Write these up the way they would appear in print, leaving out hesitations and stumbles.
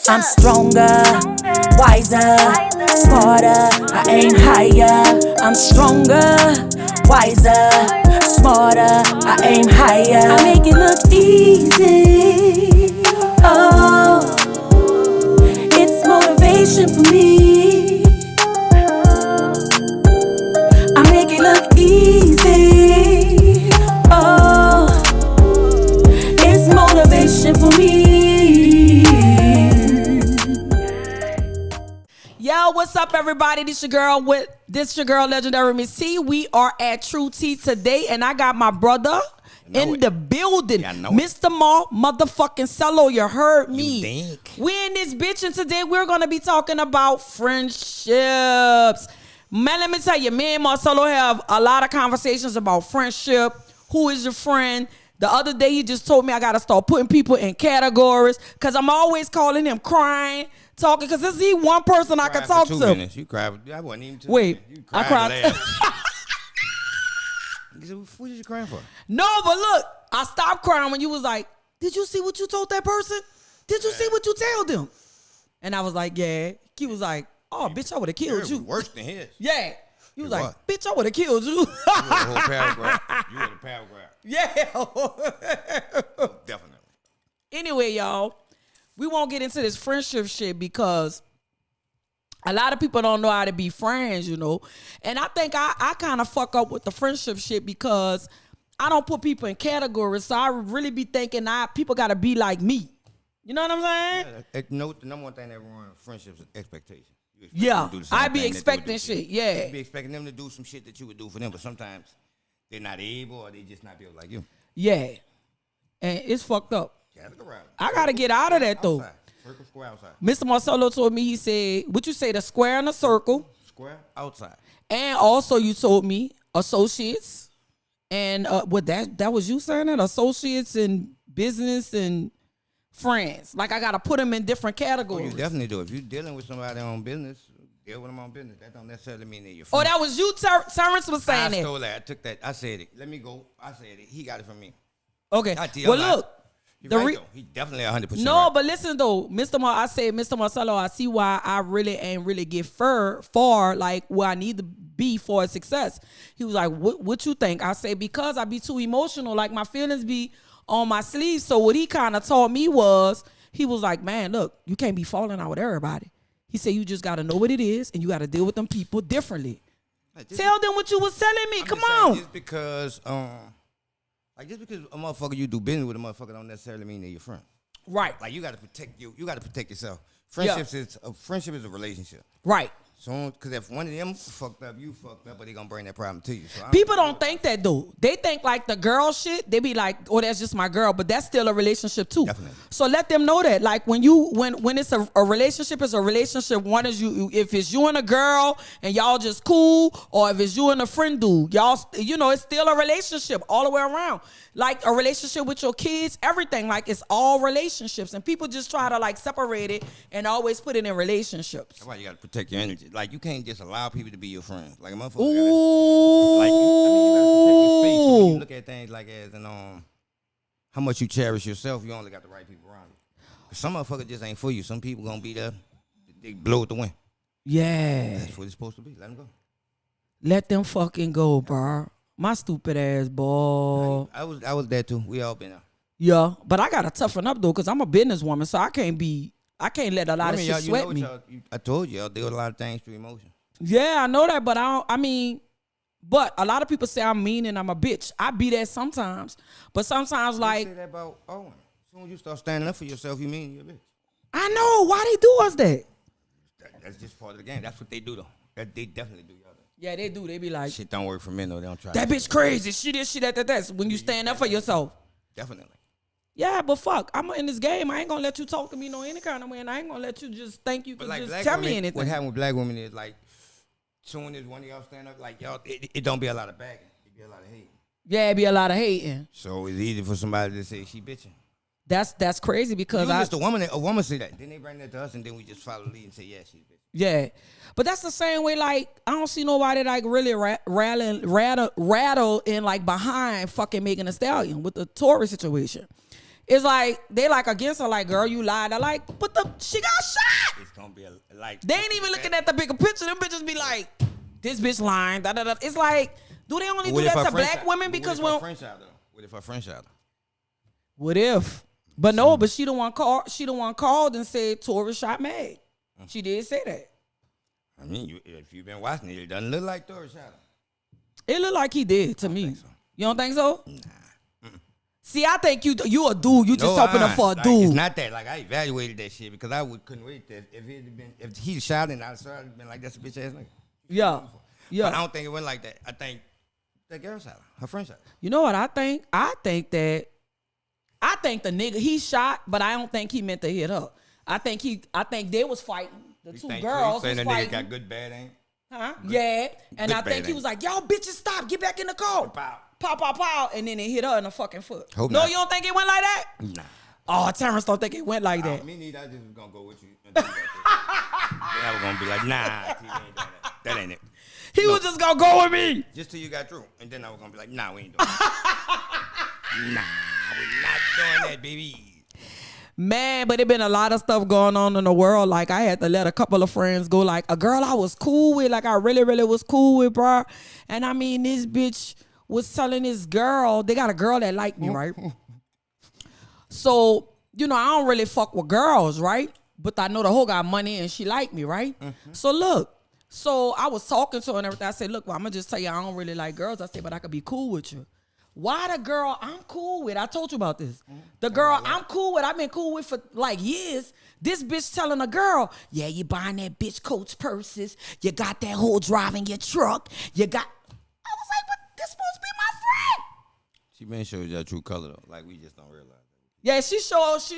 I'm stronger, wiser, smarter. I aim higher. I'm stronger, wiser, smarter. I aim higher. I make it look easy. Oh, it's motivation for me. I make it look easy. Oh, it's motivation for me. Yo, what's up, everybody? This your girl Legendary Miss T. We are at True T today, and I got my brother in the building, Mr. Marcelo. You heard me. We in this bitch, and today we're gonna be talking about friendships. Man, let me tell you, me and Marcelo have a lot of conversations about friendship. Who is your friend? The other day, he just told me I gotta start putting people in categories because I'm always calling him crying. Talking, because this is one person I can talk to. 2 minutes. You cried. I wasn't even 2 Wait, minutes. I cried. What did you crying for? No, but look, I stopped crying when you was like, did you see what you told that person? Did you see what you told them? And I was like, yeah. He was like, oh, bitch, I would have killed you. Worse than his. Yeah. He was like, bitch, I would have killed you. You had a whole paragraph. You had a paragraph. Yeah. Definitely. Anyway, y'all. We won't get into this friendship shit because a lot of people don't know how to be friends, you know. And I think I kind of fuck up with the friendship shit because I don't put people in categories. So I really be thinking people got to be like me. You know what I'm saying? Yeah, the number one thing that ruins friendships is expectation. Yeah, I be expecting shit. Yeah. You be expecting them to do some shit that you would do for them, but sometimes they're not able or they just not built like you. Yeah. And it's fucked up. I gotta get out of that though. Circle, square, outside. Mr. Marcelo told me, he said, what you say, the square and the circle? Square, outside. And also you told me associates. And what that was you saying that? Associates and business and friends. Like I gotta put them in different categories. Oh, you definitely do. If you're dealing with somebody on business, deal with them on business. That don't necessarily mean they're your friend. Oh, that was you, Terrence was saying that. I stole that. I took that. I said it. Let me go. I said it. He got it from me. Okay. Well, look. He definitely 100%. No, right. but listen though, Mr. Marcelo, I see why I really ain't really get far like where I need to be for success. He was like, what you think? I say, because I be too emotional, like my feelings be on my sleeve. So what he kind of taught me was, he was like, man, look, you can't be falling out with everybody. He said, you just got to know what it is and you got to deal with them people differently. Tell them what you was telling me. Come on. Just because just because a motherfucker you do business with a motherfucker don't necessarily mean they're your friend. Right. Like you gotta protect you. You gotta protect yourself. Friendship is a relationship. Right. So, because if one of them fucked up, you fucked up, but they gonna bring that problem to you. So people don't think that though. They think like the girl shit. They be like, oh, that's just my girl, but that's still a relationship too. Definitely. So let them know that. Like when it's a relationship, it's a relationship. One is you. If it's you and a girl and y'all just cool, or if it's you and a friend dude, y'all, it's still a relationship all the way around. Like a relationship with your kids, everything. Like it's all relationships, and people just try to like separate it and always put it in relationships. That's why you gotta protect your energy. Like you can't just allow people to be your friends. Like a motherfucker. Ooh. You gotta protect your space. So when you look at things like as how much you cherish yourself, you only got the right people around you. Some motherfuckers just ain't for you. Some people gonna be there. They blow at the wind. Yeah. That's what it's supposed to be. Let them go. Let them fucking go, bro. My stupid ass boy. I was there too. We all been there. Yeah, but I gotta toughen up though, cause I'm a businesswoman, so I can't let a lot of shit sweat me. I told you, I'll deal with a lot of things through emotion. Yeah, I know that, but but a lot of people say I'm mean and I'm a bitch. I be that sometimes, but sometimes like. You say that about Owen. As soon as you start standing up for yourself, you mean you're a bitch. I know. Why they do us that? That's just part of the game. That's what they do though. They definitely do y'all. Yeah, they do. They be like, shit don't work for men though. They don't try. That bitch crazy. She this, she that. When you stand up for yourself. Definitely. Yeah, but fuck, I'm in this game. I ain't gonna let you talk to me no any kind of way, and I ain't gonna let you just think you can like just tell me anything. What happened with black women is like, soon as one of y'all stand up, like y'all, it don't be a lot of bagging. It be a lot of hating. Yeah, it be a lot of hating. So it's easy for somebody to say she bitching. That's crazy because a woman say that. Then they bring that to us, and then we just follow the lead and say, yeah, she's bitching. Yeah, but that's the same way. Like I don't see nobody like really rattle and like behind fucking Megan Thee Stallion with the Tory situation. it's like they like against her, like, girl, you lied. I like, but she got shot. It's gonna be like They ain't even looking at the bigger picture. Them bitches be like, this bitch lying. Da, da, da. It's like, do they only do that to black women because what if her friend shot her? What if? But no, but she the one called. She the one called and said Tori shot Meg. She did say that. I mean, if you've been watching it, it doesn't look like Tori shot her. It looked like he did to me. So. You don't think so? Nah. See, I think you a dude. You just helping her for a like, dude. It's not that. Like I evaluated that shit because I couldn't wait that if he shot and I started have been like that's a bitch ass nigga. Yeah. But I don't think it went like that. I think that girl shot her friend shot her. You know what I think? I think the nigga he shot, but I don't think he meant to hit her. I think they was fighting. The two girls was saying that fighting. nigga got good bad aim. Huh? Yeah. And good I think he was like, y'all bitches stop, get back in the car. Pow. Pow, pow, pow. And then it hit her in the fucking foot. Hope no, not. you don't think it went like that? Nah. Oh, Terrence don't think it went like that. Me neither. I just was gonna go with you. Then I was gonna be like, nah, T, we ain't doing that. That ain't it. He was just gonna go with me. Just till you got through. And then I was gonna be like, nah, we ain't doing that. Nah, we're not doing that, baby. Man, but it been a lot of stuff going on in the world. Like, I had to let a couple of friends go. Like, a girl I was cool with, like, I really, really was cool with, bro. And I mean, this bitch was telling this girl, they got a girl that liked me, right? So, you know, I don't really fuck with girls, right? But I know the hoe got money and she liked me, right? So, look. So, I was talking to her and everything. I said, look, well, I'm going to just tell you I don't really like girls. I said, but I could be cool with you. Why the girl I'm cool with? I told you about this. The girl I'm cool with, I've been cool with for like years. This bitch telling a girl, yeah, you buying that bitch Coach purses. You got that whole driving your truck. I was like, but this supposed to be my friend. She been showing your true color though. Like we just don't realize that. Yeah, she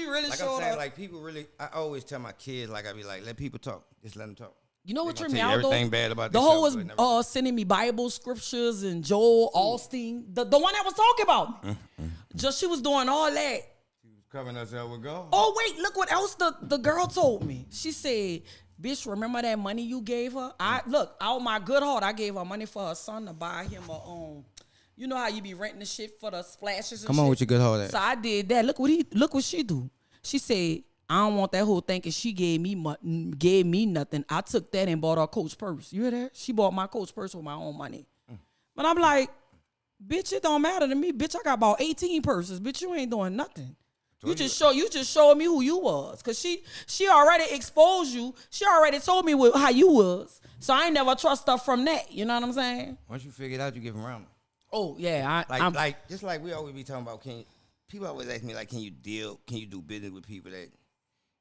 really like showed I'm saying, up. like people really, I always tell my kids, like I be like, let people talk. Just let them talk. You know what They tripped gonna me tell out you though? everything bad about the themselves, whole but was sending me Bible scriptures and Joel Osteen, the one that was talking about me. Just she was doing all that. She was covering herself with gold. Oh wait, look what else the girl told me. She said, "Bitch, remember that money you gave her? Look, out my good heart, I gave her money for her son to buy him a you know how you be renting the shit for the splashes and Come shit? on with your good heart. So I did that. Look what she do. She said, I don't want that whole thinking she gave me nothing. I took that and bought her Coach purse. You hear that? She bought my Coach purse with my own money. But I'm like, bitch, it don't matter to me. Bitch, I got about 18 purses. Bitch, you ain't doing nothing. You just showed me who you was. Cause she already exposed you. She already told me how you was. So I ain't never trust her from that. You know what I'm saying? Once you figure it out, you give them around. Oh yeah, just like we always be talking about. People always ask me like, can you do business with people that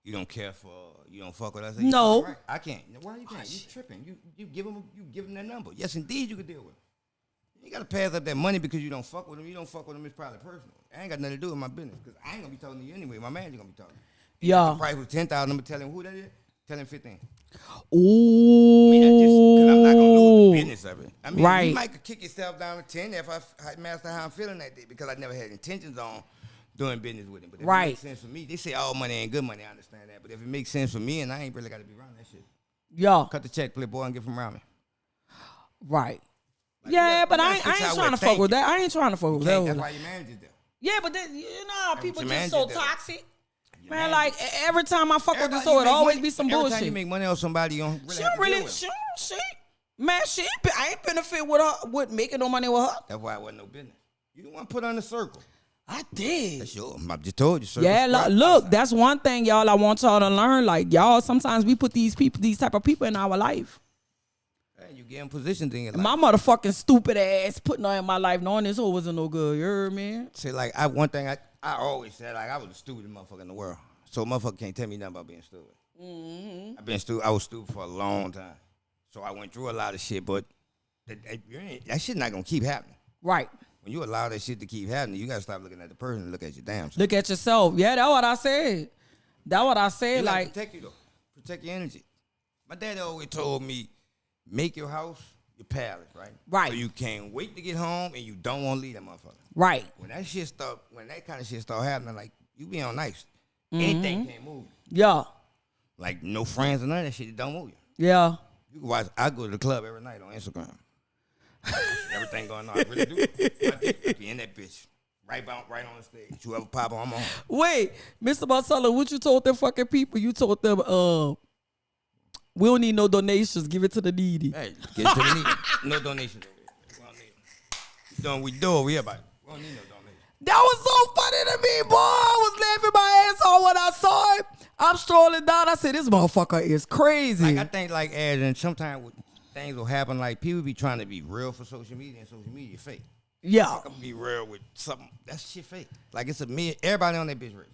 you don't care for, you don't fuck with us? No, right. I can't. Why you can't? You tripping? You give them their number. Yes, indeed, you can deal with them. You gotta pass up that money because you don't fuck with them. You don't fuck with them. It's probably personal. I ain't got nothing to do with my business because I ain't gonna be talking to you anyway. My manager gonna be talking. Yeah. The price was $10,000. I'm gonna tell him who that is. Tell him 15. Ooh. I mean, because I'm not gonna lose the business of it. I mean, right. You might kick yourself down to 10 if I master how I'm feeling that day because I never had intentions on doing business with him. But if it makes sense for me, they say all money ain't good money. I understand that. But if it makes sense for me and I ain't really got to be around that shit. Yeah. Cut the check, Playboy, and get from around me. Right. Like, but I ain't trying to fuck with that. I ain't trying to fuck with that. That's why your manager's there. Yeah, but then, you know how people just so toxic. Man, manager. Like every time I fuck with this, so it always be some bullshit. Every time you make money on somebody, you don't really I ain't benefit with her with making no money with her. That's why it wasn't no business. You don't want to put her in the circle. I did. That's yours. I just told you. Yeah, look, that's one thing, y'all. I want y'all to learn. Like y'all, sometimes we put these type of people in our life. Hey, you get in positions in your life. My motherfucking stupid ass putting her in my life, knowing this hoe wasn't no good. You heard me? See, like one thing I always said, like I was the stupidest motherfucker in the world. So motherfucker can't tell me nothing about being stupid. Mm-hmm. I was stupid for a long time. So I went through a lot of shit, but that shit not gonna keep happening. Right. When you allow that shit to keep happening, you gotta stop looking at the person and look at your damn self. Look at yourself. Yeah, that's what I said. That's what I said. Like protect you though. Protect your energy. My daddy always told me, make your house your palace, right? Right. So you can't wait to get home and you don't want to leave that motherfucker. Right. When that kind of shit start happening, like you be on nice. Anything can't move you. Yeah. Like no friends or none of that shit, it don't move you. Yeah. You can watch. I go to the club every night on Instagram. Everything going on. I really do. I be in that bitch. right on the stage. Whoever pop on, I'm on. Wait, Mr. Marcelo, what you told them fucking people? You told them, we don't need no donations. Give it to the needy. Hey, get to the needy. No donations over here. We don't need them. We do it. We about it. We don't need no donations. That was so funny to me, boy. I was laughing my ass off when I saw it. I'm strolling down. I said, this motherfucker is crazy. Like, I think, like, as and sometimes things will happen, like, people be trying to be real for social media, and social media fake. Yeah. I can be real with something. That shit fake. Like, it's everybody on that bitch rich.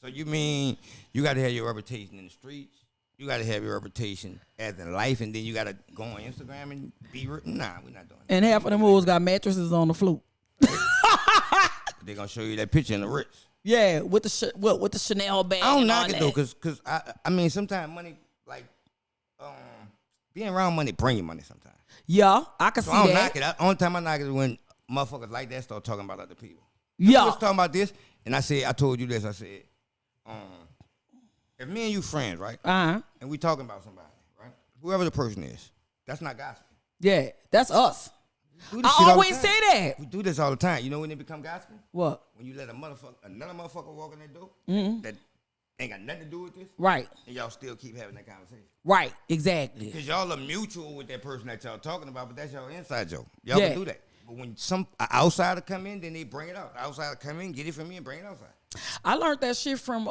So you mean you got to have your reputation in the streets. You got to have your reputation as in life, and then you got to go on Instagram and be real. Nah, we're not doing that. And half of them hoes got mattresses on the floor. They're going to show you that picture in the rich. Yeah, with the Chanel bag. I don't knock it, though, because I mean, sometimes money, like, being around money bring you money sometimes. Yeah, I can see that. I don't knock it. Only time I knock it is when motherfuckers like that start talking about other people. Yeah. I was talking about this, and I told you this. I said, if me and you friends, right? Uh-huh. And we talking about somebody, right? Whoever the person is, that's not gossip. Yeah, that's us. I always say that. We do this all the time. You know when they become gossip? What? When you let another motherfucker walk in that door that ain't got nothing to do with this. Right. And y'all still keep having that conversation. Right, exactly. Because y'all are mutual with that person that y'all talking about, but that's y'all inside joke. Y'all can do that. But when some outsider come in, then they bring it out. The outsider come in, get it from me, and bring it outside. I learned that shit from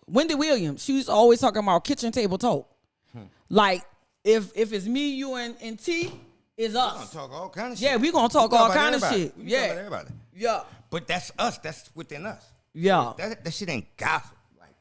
Wendy Williams. She was always talking about kitchen table talk. Like if it's me, you, and T, it's us. We gonna talk all kind of shit. Yeah, we gonna talk all kind of shit. We talk about everybody. Yeah. But that's us. That's within us. Yeah. That shit ain't gossip. Like,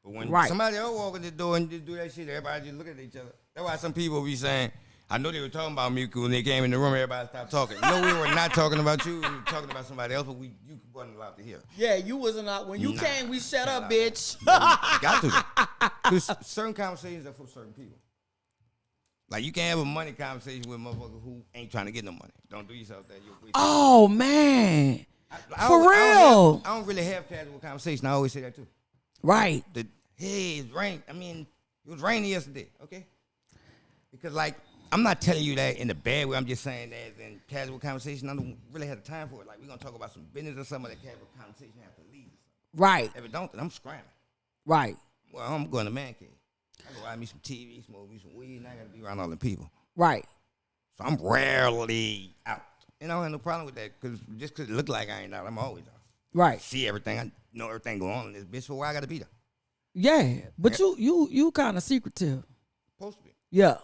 but when somebody else walk in the door and just do that shit, everybody just look at each other. That's why some people be saying, I know they were talking about me when they came in the room. Everybody stopped talking. No, we were not talking about you. We were talking about somebody else, but you wasn't allowed to hear. Yeah, you wasn't out. When you came, we shut up, bitch. Got to. Because certain conversations are for certain people. Like, you can't have a money conversation with a motherfucker who ain't trying to get no money. Don't do yourself that. Oh, man. For real. I don't really have casual conversation. I always say that, too. Right. Hey, it's rain. I mean, it was raining yesterday, okay? Because, like, I'm not telling you that in a bad way. I'm just saying that in casual conversation, I don't really have the time for it. Like, we're going to talk about some business or something. That casual conversation have to leave. Right. If it don't, then I'm scrambling. Right. Well, I'm going to man cave. I go buy me some TV, smoke me some weed, and I got to be around all the people. Right. So I'm rarely out. And I don't have no problem with that because just because it look like I ain't out, I'm always out. Right. See everything. I know everything going on in this bitch, so why I got to be there? Yeah. But you kind of secretive. Supposed to be. Yeah.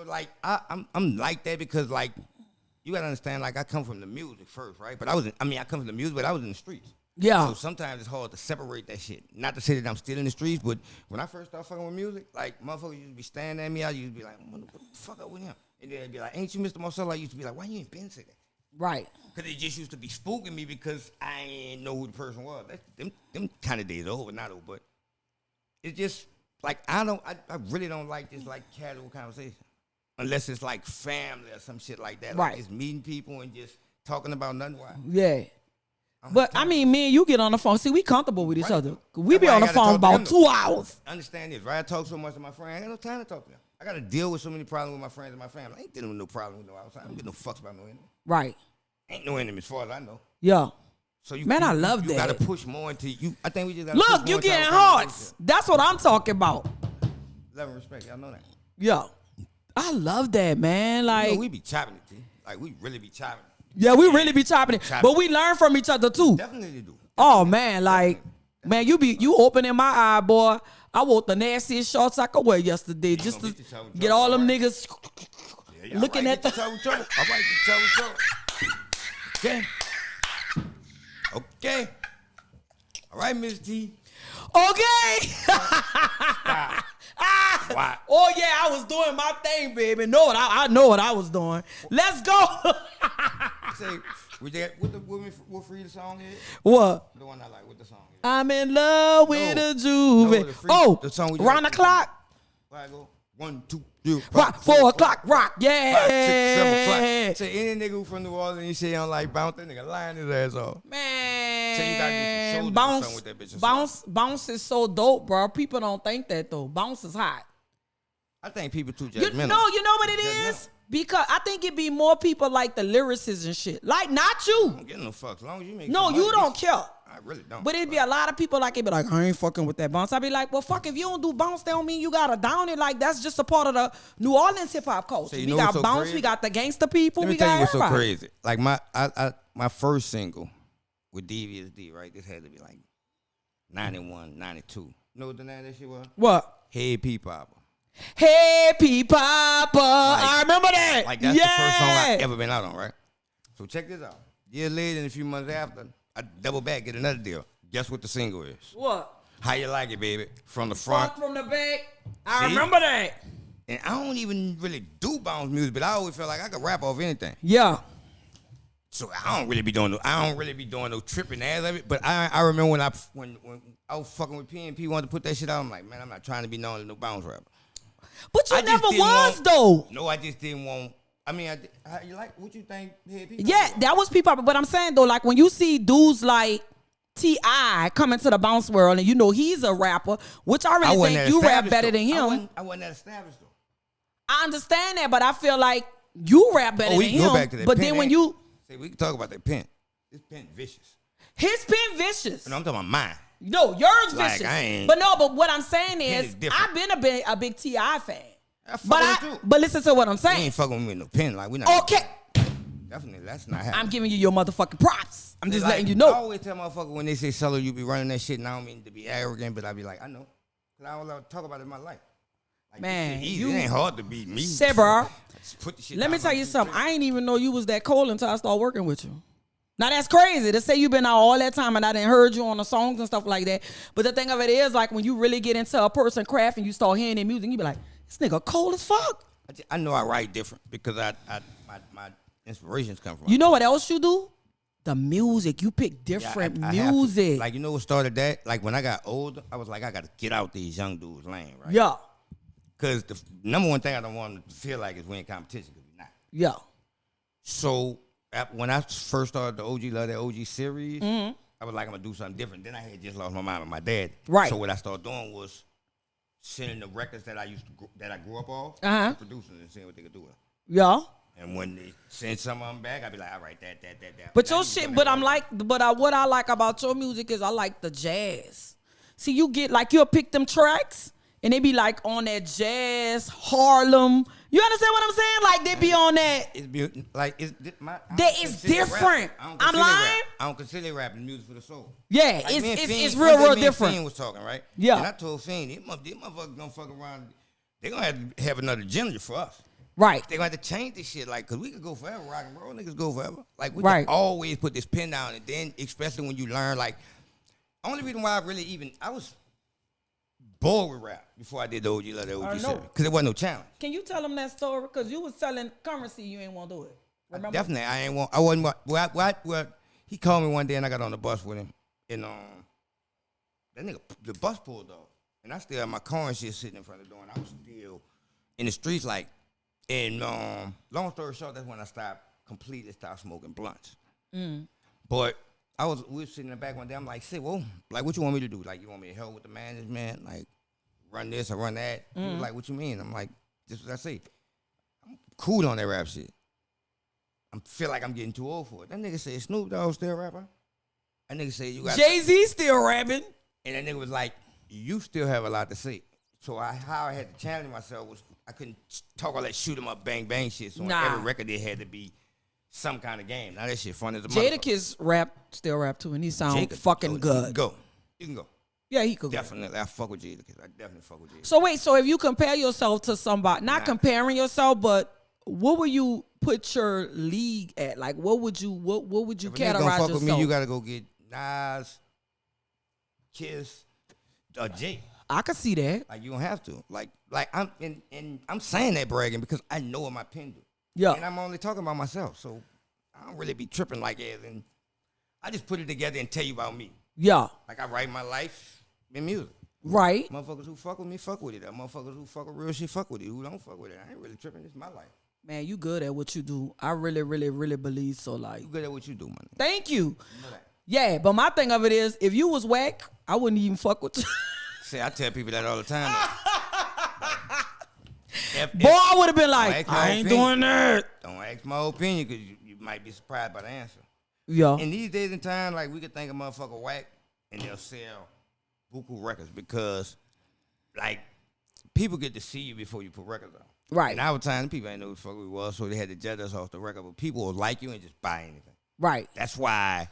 Like, I'm like that because, like, you got to understand, like, I come from the music first, right? But I come from the music, but I was in the streets. Yeah. So sometimes it's hard to separate that shit. Not to say that I'm still in the streets, but when I first started fucking with music, like, motherfuckers used to be staring at me. I used to be like, what the fuck up with him? And then they'd be like, ain't you Mr. Marcelo? I used to be like, why you ain't been say that? Right. Because they just used to be spooking me because I ain't know who the person was. Them kind of days over, not over, but it's just, like, I really don't like this, like, casual conversation. Unless it's, like, family or some shit like that. Right. Like, just meeting people and just talking about nothing. Why? Yeah. But, I mean, me and you get on the phone. See, we comfortable with each other. We be on the phone about 2 hours. Understand this, right? I talk so much to my friends. I ain't got no time to talk to them. I got to deal with so many problems with my friends and my family. I ain't dealing with no problem with no outside. I don't get no fucks about no enemy. Right. Ain't no enemy as far as I know. Yeah. So I love that. You got to push more into you. I think we just got to look, you getting hearts. That's what I'm talking about. Love and respect. Y'all know that. Yeah. I love that, man. Like, we be chopping it, T. Like, we really be chopping it. Yeah, we really be chopping it. But we learn from each other, too. Definitely do. Oh, man. Like, man, you opening my eye, boy. I wore the nastiest shorts I could wear yesterday just to get all them niggas looking at the... All right, get trouble. Okay. Okay. All right, Miss T. Okay. Why? Oh, yeah, I was doing my thing, baby. I know what I was doing. Let's go. Say, what free the song is? What? The one I like. What the song is? I'm in love with a Juve. The song we round the clock. Where I go? 1, 2, 3, rock, 4 o'clock, rock, yeah. 5, 6, 7 o'clock. Say any nigga who from New Orleans, you say on like bounce, that nigga lying his ass off. Man, so you gotta get your shoulder with that bitch. Bounce is so dope, bro. People don't think that though. Bounce is hot. I think people too judgmental. You know what it is? Because I think it'd be more people like the lyricists and shit. Like, not you. I don't give no fucks. As long as you make No, some you money, don't bitch. care. I really don't. But it'd be a lot of people like, it be like, I ain't fucking with that bounce. I'd be like, well, fuck, if you don't do bounce, that don't mean you gotta down it. Like, that's just a part of the New Orleans hip hop culture. So you We know got what's so bounce, crazy? we got the gangster people, Let we me tell got you what's so everybody. crazy. Like my first single with Devious D, right? This had to be like 91, 92. You know what the name of that shit was? What? Hey P Papa. Hey, P-Papa. I remember that. Like that's the first song I ever been out on, right? So check this out. Years later and a few months after, I double back, get another deal. Guess what the single is? What? How You Like It, baby? From the front. Fuck from the back. I See? remember that. And I don't even really do bounce music, but I always feel like I could rap off anything. Yeah. So I don't really be doing no tripping ass of it. But I remember when I was fucking with P&P, wanted to put that shit out. I'm like, man, I'm not trying to be known as no bounce rapper. But you I just never didn't was, want- though. No, I just didn't want. I mean, how you like? What you think? Hey, P Yeah, that was P-Papa. But I'm saying, though, like, when you see dudes like T.I. come into the bounce world and you know he's a rapper, which I really wasn't think that you rap established, better though. than him. I wasn't that established, though. I understand that, but I feel like you rap better Oh, we than can go him. back to that But pen, then when ain't- you... See, we can talk about that pen. This pen vicious. His pen vicious. And I'm talking about mine. No, yours Like, vicious. I ain't- But what I'm saying Pen is, is different. I've been a big T.I. fan. I fuck with you. But listen to what I'm We saying. ain't fucking with no pen. Like, we not. Okay. Definitely, that's not happening. I'm giving you your motherfucking props. I'm just Like, letting you I know. always tell motherfuckers when they say, Solo, you be running that shit, and I don't mean to be arrogant, but I be like, I know. Because I don't love to talk about it in my life. Like, Man, this shit easy. you- It ain't hard to be me. Say, bro. Just put the shit Let me down tell on you the something. street. I ain't even know you was that cold until I started working with you. Now that's crazy to say you've been out all that time and I didn't heard you on the songs and stuff like that. But the thing of it is, like, when you really get into a person craft and you start hearing their music, you be like, this nigga cold as fuck. I know I write different because my inspirations come from. You know what else you do? The music. You pick Yeah, different I have to. music. Like, you know what started that? Like, when I got older, I was like, I got to get out these young dudes' lane, right? Yeah. Because the number one thing I don't want them to feel like is we in competition, because we're not. Yeah. So when I first started the OG Love That OG series, I was like, I'm gonna do something different. Then I had just lost my mind with my dad. Right. So what I started doing was sending the records that I grew up off Uh-huh. to producers and seeing what they could do with. Yeah. And when they send some of them back, I'd be like, all right, that. But Now your you shit, done but that I'm right. like, what I like about your music is I like the jazz. See, you get like, you'll pick them tracks and they be like on that jazz, Harlem. You understand what I'm saying? Like they be on that. It's beautiful. Like it's my. I That don't is consider rap. different. I don't I'm consider lying? Rap. I don't consider rap music for the soul. Yeah, Like, me and it's Fiend- real, one day real me and different. Fiend was talking, right? Yeah. And I told Fiend, these motherfuckers gonna fuck around. They gonna have to have another gender for us. Right. They gonna have to change this shit, like, cause we could go forever, rock and roll niggas go forever. Like we Right. can always put this pin down, and then especially when you learn, like, only reason why I was bored with rap before I did the OG Love That I OG know. series, cause it wasn't no challenge. Can you tell them that story? Because you was telling Currency you ain't want to do it. Remember? Definitely, I wasn't. He called me one day and I got on the bus with him, and that nigga, the bus pulled off, and I still had my car and shit sitting in front of the door, and I was still in the streets, like. And long story short, that's when I completely stopped smoking blunts. But we were sitting in the back one day. I'm like, "Sid, well, like, what you want me to do? Like, you want me to help with the management, like, run this or run that?" He was like, "What you mean?" I'm like, "This is what I say. I'm cool on that rap shit. I feel like I'm getting too old for it." That nigga said, "Snoop Dogg still a rapper?" That nigga said, "You got." Jay-Z still rapping. And that nigga was like, "You still have a lot to say." So how I had to challenge myself was I couldn't talk all that shoot 'em up, bang bang shit. So on Nah. every record there had to be some kind of game. Now that shit fun as a Jadakiss still rap too, and he sound Jada- fucking You good. can go. Yeah, he could go. Definitely, I fuck with Jadakiss. I definitely fuck with Jadakiss. So wait, so if you compare yourself to somebody, not comparing yourself, but what would you put your league at? Like, what would you If a nigga gonna categorize fuck yourself? with me, you gotta go get Nas, Kiss, or Jay. I could see that. Like, you don't have to. Like I'm saying that bragging because I know what my pen do. Yeah. And I'm only talking about myself, so I don't really be tripping like as in. I just put it together and tell you about me. Yeah. Like, I write my life in music. Right. Motherfuckers who fuck with me, fuck with it. Motherfuckers who fuck with real shit, fuck with it. Who don't fuck with it, I ain't really tripping. It's my life. Man, you good at what you do. I really, really, really believe so. Like, You good at what you do, man. thank you. You know that. Yeah, but my thing of it is, if you was whack, I wouldn't even fuck with you. See, I tell people that all the time. boy, I would have been like, Don't ask my I ain't opinion. doing that. Don't ask my opinion because you might be surprised by the answer. Yeah. In these days and time, like we could think a motherfucker whack and they'll sell buku records because like people get to see you before you put records on. Right. In our time, people ain't know who the fuck we was, so they had to judge us off the record. But people will like you and just buy anything. Right. That's why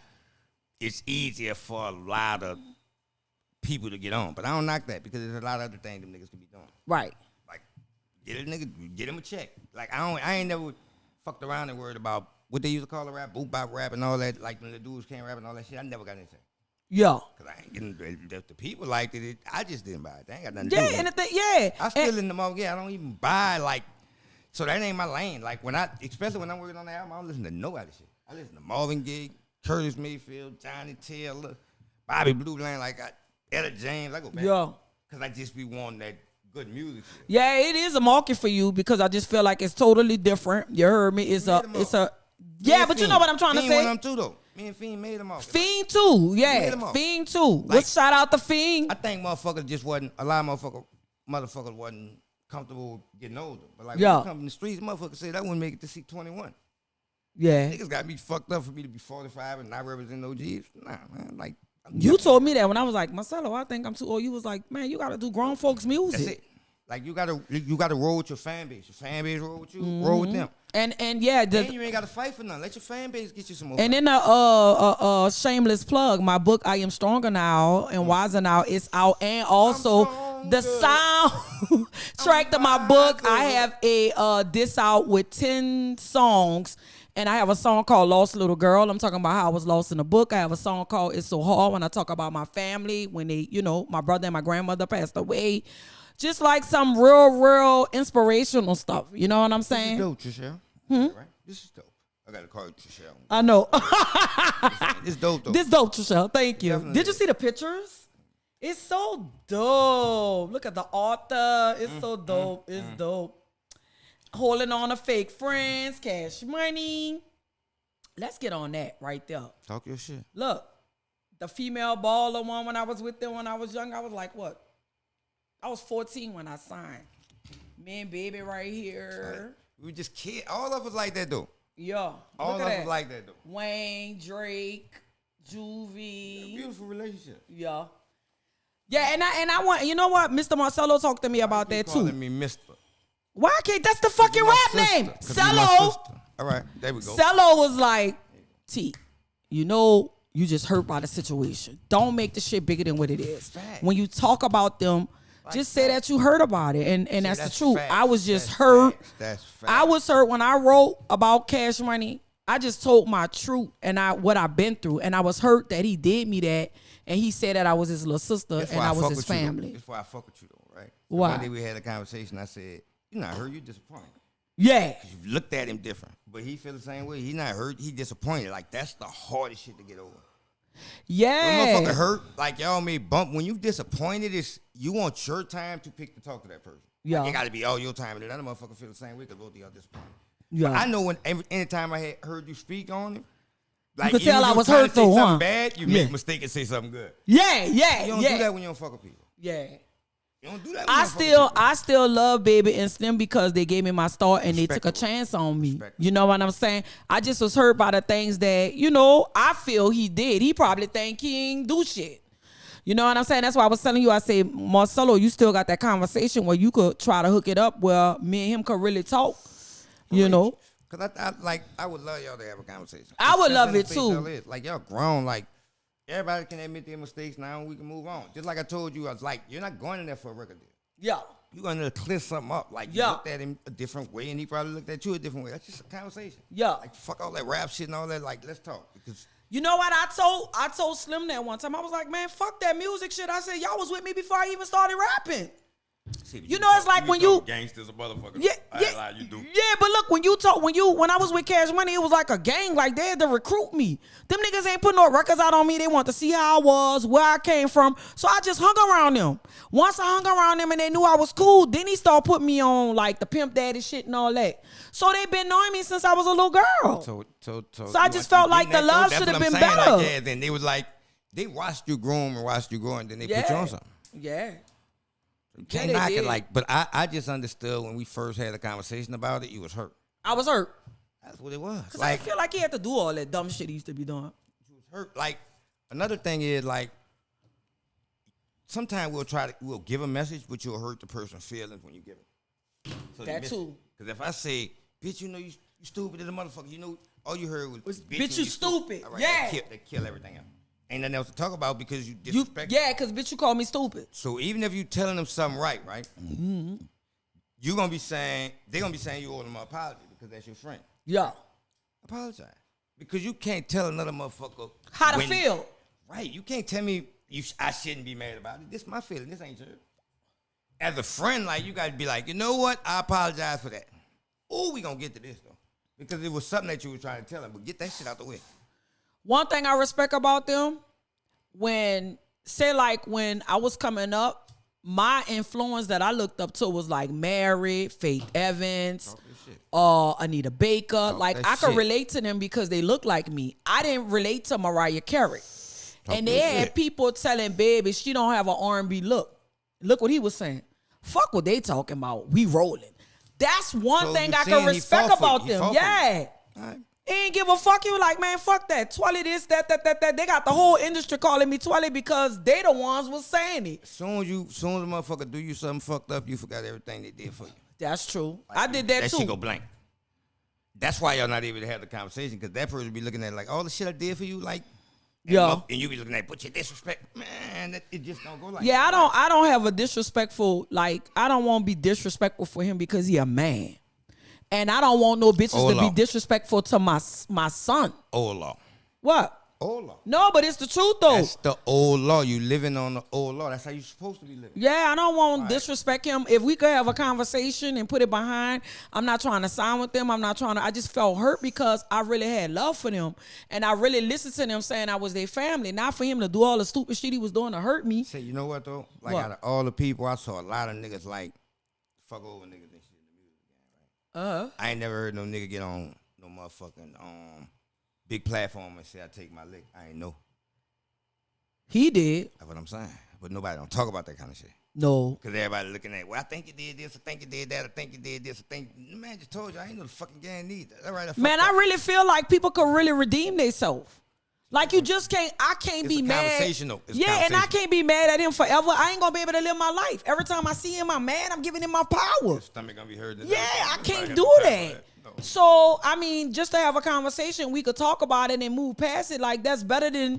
it's easier for a lot of people to get on. But I don't knock that because there's a lot of other things them niggas can be doing. Right. Like get a nigga, get him a check. Like I ain't never fucked around and worried about what they used to call a rap, boot bop rap and all that. Like when the dudes can't rap and all that shit. I never got anything. Yeah. Cause I ain't getting the people liked it. I just didn't buy it. They ain't got nothing to Yeah, do with and it. the thing, yeah. I still in the mall. Yeah, I don't even buy like. So that ain't my lane. Like when especially when I'm working on the album, I don't listen to nobody shit. I listen to Marvin Gaye, Curtis Mayfield, Johnny Taylor, Bobby Blue Bland, like Etta James. I go back. Yeah. Cause I just be wanting that good music shit. Yeah, it is a market for you because I just feel like it's totally different. You heard me? It's a. Yeah, but you know what I'm trying to Fiend say. won them too though. Me and Fiend made them off. Fiend too, Made yeah. them off. Fiend too. Like- Let's shout out the Fiend. I think motherfuckers just wasn't a lot of motherfuckers wasn't comfortable getting older. But like when you come in the streets, motherfuckers said I wouldn't make it to see 21. Yeah. Niggas got me fucked up for me to be 45 and not represent no G's. Nah, man. Like You told me that when I was like, Marcelo, I think I'm too old. You was like, man, you gotta do grown folks music. that's it. Like you gotta roll with your fan base. Your fan base roll with you, roll with them. And yeah, And you ain't gotta fight for nothing. Let your fan base get you some more. and then a shameless plug, my book I Am Stronger Now and Wiser Now is out, and also the sound track to my book. I have a this out with 10 songs. And I have a song called Lost Little Girl. I'm talking about how I was lost in the book. I have a song called It's So Hard when I talk about my family, when they, my brother and my grandmother passed away. Just like some real inspirational stuff. You know what I'm saying? This is dope, Trishelle. Right? This is dope. I gotta call you Trishelle. I know. This dope though. This dope, Trishelle. Thank you. Definitely Did you is. see the pictures? It's so dope. Look at the author. It's so dope. It's dope. Holding on to fake friends, cash money. Let's get on that right there. Talk your shit. Look, the female baller one when I was with them when I was young, I was like, what? I was 14 when I signed. Me and baby right here. We just kids. All of us like that though. Yeah. All look of at us that. like that though. Wayne, Drake, Juvie. Beautiful relationship. Yeah. Yeah, and I want, you know what? Mr. Marcelo talked to me about that too. Calling me Mister. Why can't, that's the fucking My rap sister. name. 'Cause you my Cello. sister. All right, there we go. Cello was like, T, you just hurt by the situation. Don't make the shit bigger than what it is. Fact. When you talk about them, just say that you heard about it. And that's the that's truth. facts. I was just That's hurt. facts. That's facts. I was hurt when I wrote about Cash Money. I just told my truth and what I've been through. And I was hurt that he did me that. And he said that I was his little sister That's and why I was fuck his with you, though. family. That's why I fuck with you though, right? Why? One day we had a conversation. I said, "You not hurt. You disappointed. Yeah. You looked at him different, but he feel the same way. He not hurt. He disappointed. Like that's the hardest shit to get over. Yeah. When motherfucker hurt, like y'all may bump. When you disappointed, you want your time to pick to talk to that person. Yeah. Like, it got to be all your time, and then that motherfucker feel the same way because both of y'all disappointed. Yeah. But I know anytime I had heard you speak on him, like could tell even I if you was trying to hurt say though, something huh? bad, you Yeah. make a mistake and say something good. Yeah. You don't do that when you don't fuck with people. Yeah. You don't do that. When you don't fuck with people. I still love Baby and Slim because they gave me my start and they took a Respectable. chance on me. Respectable. You know what I'm saying? I just was hurt by the things that, I feel he did. He probably think he ain't do shit. You know what I'm saying? That's why I was telling you, I say, Marcelo, you still got that conversation where you could try to hook it up where me and him could really talk. You know? Cause I would love y'all to have a conversation. I would love Especially it, in the too. space y'all is. Like y'all grown, like everybody can admit their mistakes now and we can move on. Just like I told you, I was like, you're not going in there for a record deal. Yeah. You're gonna clear something up. Like you Yeah. looked at him a different way and he probably looked at you a different way. That's just a conversation. Yeah. Like fuck all that rap shit and all that. Like let's talk. Because You know what I told Slim that one time. I was like, man, fuck that music shit. I said, y'all was with me before I even started rapping. see, You know, it's like when you gangsters a motherfucker. Yeah, but look, when I was with Cash Money, it was like a gang. Like they had to recruit me. Them niggas ain't put no records out on me. They want to see how I was, where I came from. So I just hung around them. Once I hung around them and they knew I was cool, then he started putting me on like the Pimp Daddy shit and all that. So they been knowing me since I was a little girl. So I just felt like the love should have been better. Like, yeah, then they was like, they watched you grow and watched you grow and then they put you on something. Yeah. You can't knock it like, but I just understood when we first had a conversation about it, you was hurt. I was hurt. That's what it was. Cause I feel like he had to do all that dumb shit he used to be doing. You was hurt. Like, another thing is, like, sometimes we'll give a message, but you'll hurt the person's feelings when you give it. So that too. Because if I say, bitch, you know you stupid as a motherfucker, you know, all you heard was bitch you stupid. All right, yeah. They kill everything else. Ain't nothing else to talk about because you disrespect. Yeah, because bitch you call me stupid. So even if you telling them something right? Mm-hmm. They're gonna be saying you owe them an apology because that's your friend. Yeah. Apologize. Because you can't tell another motherfucker how to feel. Right. You can't tell me I shouldn't be mad about it. This is my feeling. This ain't yours. As a friend, like, you gotta be like, you know what? I apologize for that. Oh, we gonna get to this though. Because it was something that you were trying to tell him, but get that shit out the way. One thing I respect about them, when I was coming up, my influence that I looked up to was like Mary, Faith Evans, Anita Baker. I could relate to them because they look like me. I didn't relate to Mariah Carey. And they had people telling baby she don't have an R&B look. Look what he was saying. Fuck what they talking about. We rolling. That's one thing I can respect about them. Yeah. Right. He ain't give a fuck. You like, man, fuck that. Twilly this, that. They got the whole industry calling me Twilly because they the ones was saying it. Soon as a motherfucker do you something fucked up, you forgot everything they did for you. That's true. Like, I did that too. That shit go blank. That's why y'all not able to have the conversation, because that person be looking at it like, all the shit I did for you, like, and you be looking at, but you disrespect, man, it just don't go like that. Yeah, I don't have a disrespectful, like, I don't want to be disrespectful for him because he a man. And I don't want no bitches to be disrespectful to my son. Old law. What? Old law. No, but it's the truth though. That's the old law. You living on the old law. That's how you supposed to be living. Yeah, I don't want to disrespect him. If we could have a conversation and put it behind, I'm not trying to sign with them. I just felt hurt because I really had love for them. And I really listened to them saying I was their family. Not for him to do all the stupid shit he was doing to hurt me. Say, you know what though? Like, out of all the people, I saw a lot of niggas like fuck over niggas. I ain't never heard no nigga get on no motherfucking big platform and say I take my lick. I ain't know. He did. That's what I'm saying. But nobody don't talk about that kind of shit. No. Because everybody looking at, well, I think you did this, I think you did that, I think you did this, I think. Man, just told you, I ain't know the fucking game neither. All right, man, I really feel like people could really redeem themselves. Like, you just can't, I can't be mad. It's and I can't be mad at him forever. I ain't gonna be able to live my life. Every time I see him, I'm mad. I'm giving him my power. Your stomach gonna be hurt. Yeah, I can't do that. No. So, I mean, just to have a conversation, we could talk about it and move past it. Like, that's better than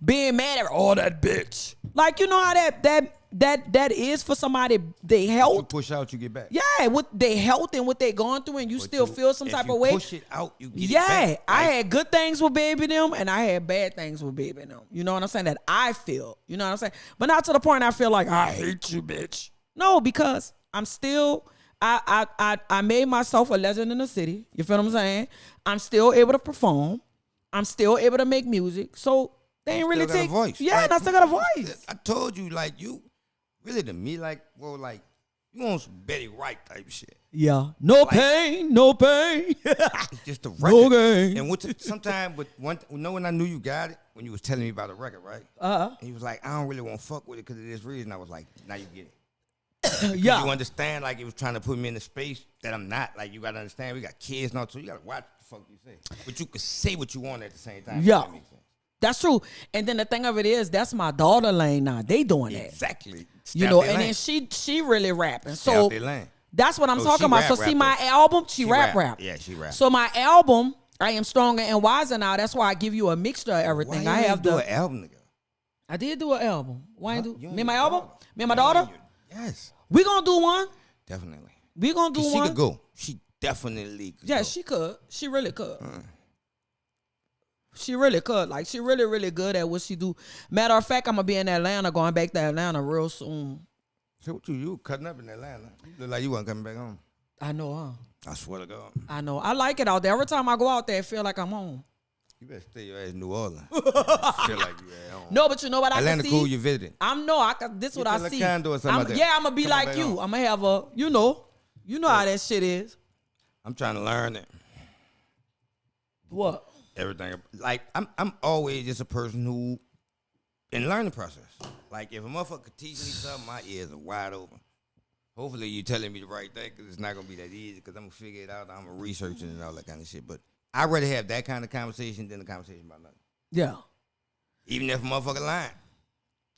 being mad at that bitch. Like, you know how that is for somebody, they health. You push out, you get back. Yeah, with their health and what they going through, and you still feel some type of way. Push it out, you get it back. Yeah, I had good things with baby them, and I had bad things with baby them. You know what I'm saying? That I feel. You know what I'm saying? But not to the point I feel like I hate you, bitch. No, because I'm still. I made myself a legend in the city. You feel what I'm saying? I'm still able to perform. I'm still able to make music. So they ain't really take. Voice. Yeah, and I still got a voice. I told you, like, you really to me, like, well, like, you want some Betty Wright type shit. Yeah. No pain, no pain. It's just the record. No gain. And sometimes with when I knew you got it, when you was telling me about the record, right? And he was like, I don't really want to fuck with it because of this reason. I was like, now you get it. Yeah. You understand, like, it was trying to put me in a space that I'm not. Like, you got to understand, we got kids now, so you got to watch what the fuck you say. But you can say what you want at the same time. Yeah. That's true. And then the thing of it is, that's my daughter lane now. They doing that. Exactly. You know, and then she really rapping. So that's what I'm talking about. So see my album, she rap. Yeah, she rap. So my album, I Am Stronger and Wiser Now. That's why I give you a mixture of everything. Why I have do an album together? I did do an album. Why ain't do me and my album? Me and my daughter? Yes. We gonna do one. Definitely. We gonna do one. She could go. She definitely could. Yeah, go. she could. She really could. She really could. Like, she really, really good at what she do. Matter of fact, I'm gonna be in Atlanta, going back to Atlanta real soon. So what you cutting up in Atlanta? You look like you wasn't coming back home. I know, huh? I swear to God. I know. I like it out there. Every time I go out there, I feel like I'm home. You better stay your ass in New Orleans. Feel like you at home. No, but you know what Atlanta I can see? cool, you visiting. This is what I see. Condo or something I'm gonna be like you. I'm gonna have a, you know how that shit is. I'm trying to learn it. What? Everything. Like, I'm always just a person who, in learning process. Like, if a motherfucker teach me something, my ears are wide open. hopefully you telling me the right thing, because it's not gonna be that easy. Because I'm gonna figure it out. I'm gonna research it and all that kind of shit. But I'd rather have that kind of conversation than a conversation about nothing. Yeah. Even if a motherfucker lying,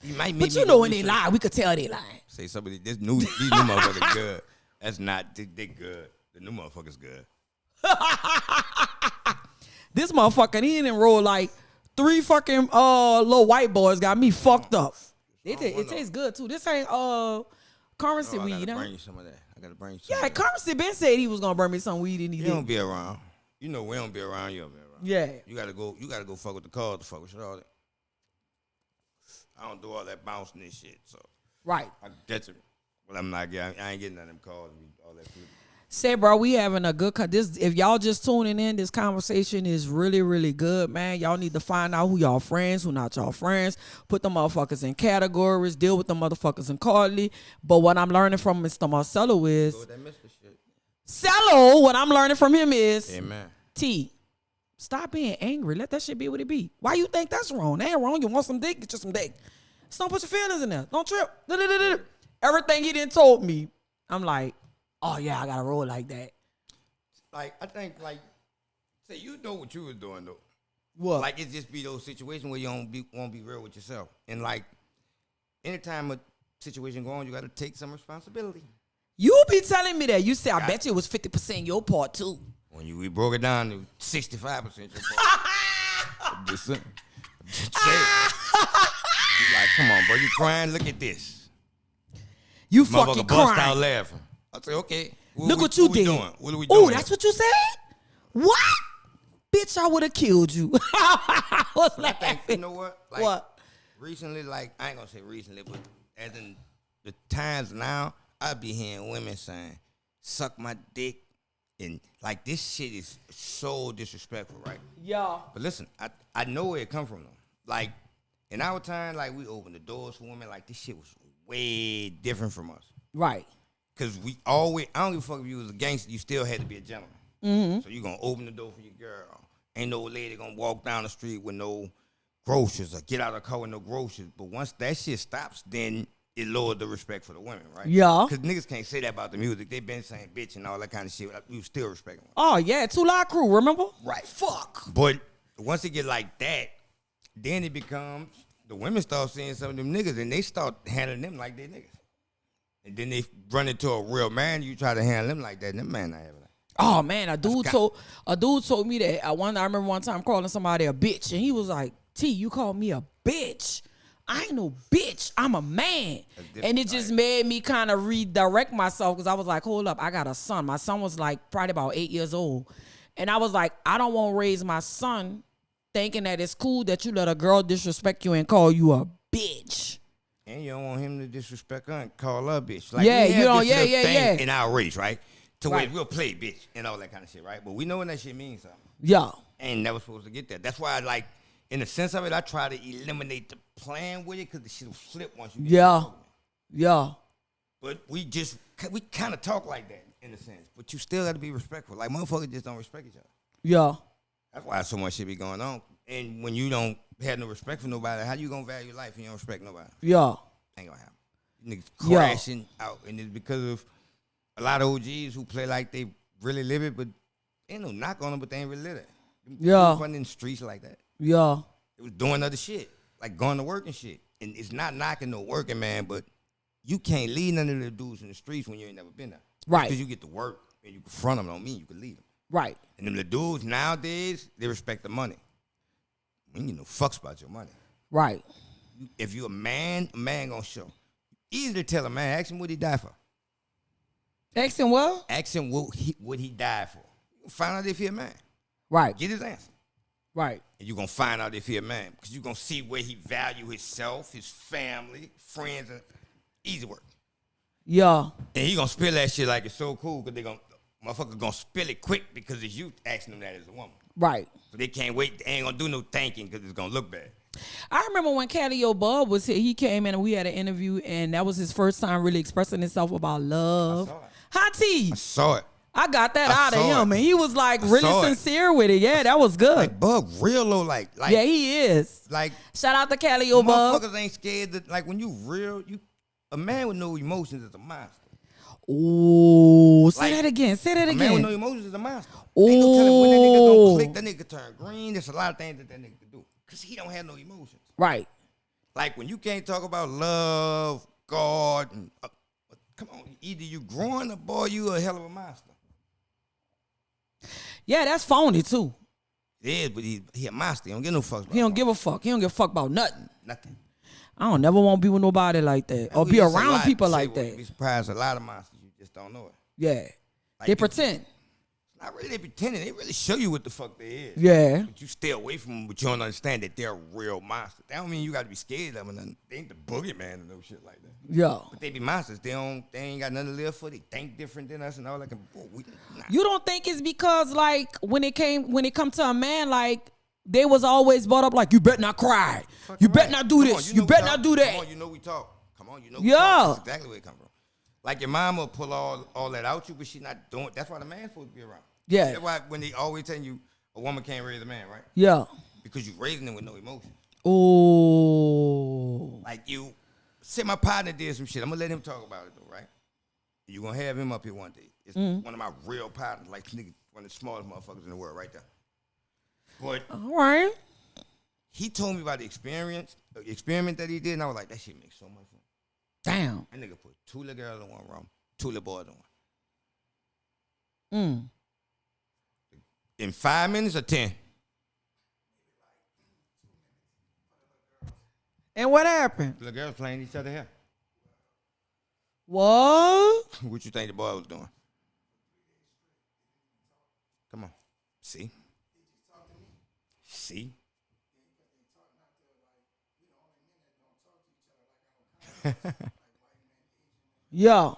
he might. But you know when they lie, we could tell they lying. Say somebody these new motherfuckers good. That's not they good. The new motherfuckers good. This motherfucker, he didn't roll like 3 fucking little white boys got me fucked up. It tastes good too. This ain't currency weed. I gotta bring you some of that. I gotta bring you some. Yeah, currency Ben said he was gonna bring me some weed and he You didn't. don't be around. You know we don't be around. You don't be around. Yeah. You gotta go fuck with the cars to fuck with all that. I don't do all that bouncing and shit. So Right. I get you. But I'm not. I ain't getting none of them calls and all that food. Say, bro, we having a good this. If y'all just tuning in, this conversation is really, really good, man. Y'all need to find out who y'all friends, who not y'all friends. Put them motherfuckers in categories. Deal with them motherfuckers in accordingly. But what I'm learning from Mr. Marcelo is, Go with that Mr. shit. Cello, what I'm learning from him is, Amen. T, stop being angry. Let that shit be what it be. Why you think that's wrong? That ain't wrong. You want some dick? Get you some dick. Just don't put your feelings in there. Don't trip. Everything he didn't told me, I'm like, oh yeah, I gotta roll like that. Like I think say you know what you was doing though. What? Like it just be those situations where you won't be real with yourself. And like anytime a situation go on, you gotta take some responsibility. You be telling me that. You say, I bet you it was 50% your part too. When we broke it down to 65% your part. I'm just saying. You like, come on, bro, you crying? Look at this. You fucking bust out crying. laughing. I say, okay. Look what you did. Doing? What are we doing? Oh, that's what you said? What? Bitch, I would have killed you. I was I think, you laughing. know what? Like, What? Recently, like, I ain't gonna say recently, but as in the times now, I be hearing women saying, suck my dick. And, like, this shit is so disrespectful, right? Yeah. But listen, I know where it come from, though. Like, in our time, like, we opened the doors for women. Like, this shit was way different from us. Right. Because we always, I don't give a fuck if you was a gangster, you still had to be a gentleman. Mm-hmm. So you going to open the door for your girl. Ain't no lady going to walk down the street with no groceries or get out of the car with no groceries. But once that shit stops, then it lowered the respect for the women, right? Yeah. Because niggas can't say that about the music. They been saying bitch and all that kind of shit. We still respect them. Oh, yeah. 2 Live Crew, remember? Right. Fuck. But once it get like that, then it becomes, the women start seeing some of them niggas and they start handling them like they niggas. And then they run into a real man, you try to handle them like that, and them man not having that. Oh man, a dude told me that. I remember one time calling somebody a bitch, and he was like, T, you called me a bitch. I ain't no bitch. I'm a man. And it just made me kind of redirect myself because I was like, hold up, I got a son. My son was like probably about 8 years old. And I was like, I don't want to raise my son thinking that it's cool that you let a girl disrespect you and call you a bitch. And you don't want him to disrespect her and call her a bitch. Like, Yeah, we have you don't- this yeah, little yeah, thing yeah. in our race, right? To Right. where we'll play bitch and all that kind of shit, right? But we know when that shit means something. Yeah. Ain't never supposed to get that. That's why, like, in the sense of it, I try to eliminate the plan with it because the shit will flip once you get Yeah. to it. Yeah. But we kind of talk like that in a sense. But you still got to be respectful. Like, motherfuckers just don't respect each other. Yeah. That's why so much shit be going on. And when you don't have no respect for nobody, how you gonna value life if you don't respect nobody? Yeah. Ain't gonna happen. Niggas Yeah. crashing out, and it's because of a lot of OGs who play like they really live it, but ain't no knock on them, but they ain't really live it. Yeah. Fun in the streets like that. Yeah. It was doing other shit, like going to work and shit. And it's not knocking no working man, but you can't lead none of the dudes in the streets when you ain't never been there. Right. Because you get to work and you confront them, don't mean you can lead them. Right. And them the dudes nowadays, they respect the money. We ain't give no fucks about your money. Right. If you a man gonna show. Easy to tell a man, ask him what he died for. Ask him what? Ask him what he died for. Find out if he a man. Right. Get his answer. Right. And you're gonna find out if he a man. Because you're gonna see where he value himself, his family, friends, and easy work. Yeah. And he gonna spill that shit like it's so cool because motherfucker gonna spill it quick because it's you asking him that as a woman. Right. So they can't wait. They ain't gonna do no thinking because it's gonna look bad. I remember when Calio Bub was here, he came in and we had an interview, and that was his first time really expressing himself about love. I saw it. Hi, T. I saw it. I got that I out of saw him, it. and he was like I really saw it. sincere with it. Yeah, that was good. Like Bug, real low, like Yeah, he is. like Shout out to Calio Bub. motherfuckers ain't scared that like when you real, a man with no emotions is a monster. Ooh, say Like, that again. Say that A man with no again. emotions is a monster. Ain't no telling when that nigga Ooh. gonna click, that nigga turn green. There's a lot of things that nigga can do. Because he don't have no emotions. Right. Like when you can't talk about love, God, and, come on, either you growing up or you a hell of a monster. Yeah, that's phony too. It is, but he a monster. He don't give no fucks about He don't give a fuck. He don't give a fuck about nothing. nothing. I don't never want to be with nobody like that or be It's a around lot. people Say like what, that. You'd be surprised a lot of monsters, you just don't know it. Yeah. Like They you- pretend. Not really they pretending. They really show you what the fuck they is. Yeah. But you stay away from them, but you don't understand that they're a real monster. That don't mean you got to be scared of them. And they ain't the boogeyman and no shit like that. Yeah. But they be monsters. They ain't got nothing to live for. They think different than us and all that. Nah. You don't think it's because like when it come to a man, like they was always brought up like you better not cry. You better not do Come on, this. know You better we not talk. do that. Come on, you know we talk. Come on, you know we Yeah. talk. That's exactly where it come from. Like your mama will pull all that out you, but she not doing. That's why the man's supposed to be around. Yeah. That's why when they always telling you a woman can't raise a man, right? Yeah. Because you raising them with no emotion. Oh. Like you, say my partner did some shit. I'm gonna let him talk about it though, right? You gonna have him up here one day. It's one of my real partners, like nigga, one of the smartest motherfuckers in the world, right there. But All right. he told me about the experiment that he did, and I was like, that shit makes so much sense. Damn. That nigga put 2 little girls in one room, 2 little boys in one. In 5 minutes or 10? And what happened? The little girls playing each other here. What? What you think the boy was doing? Come on. See? See? Yeah.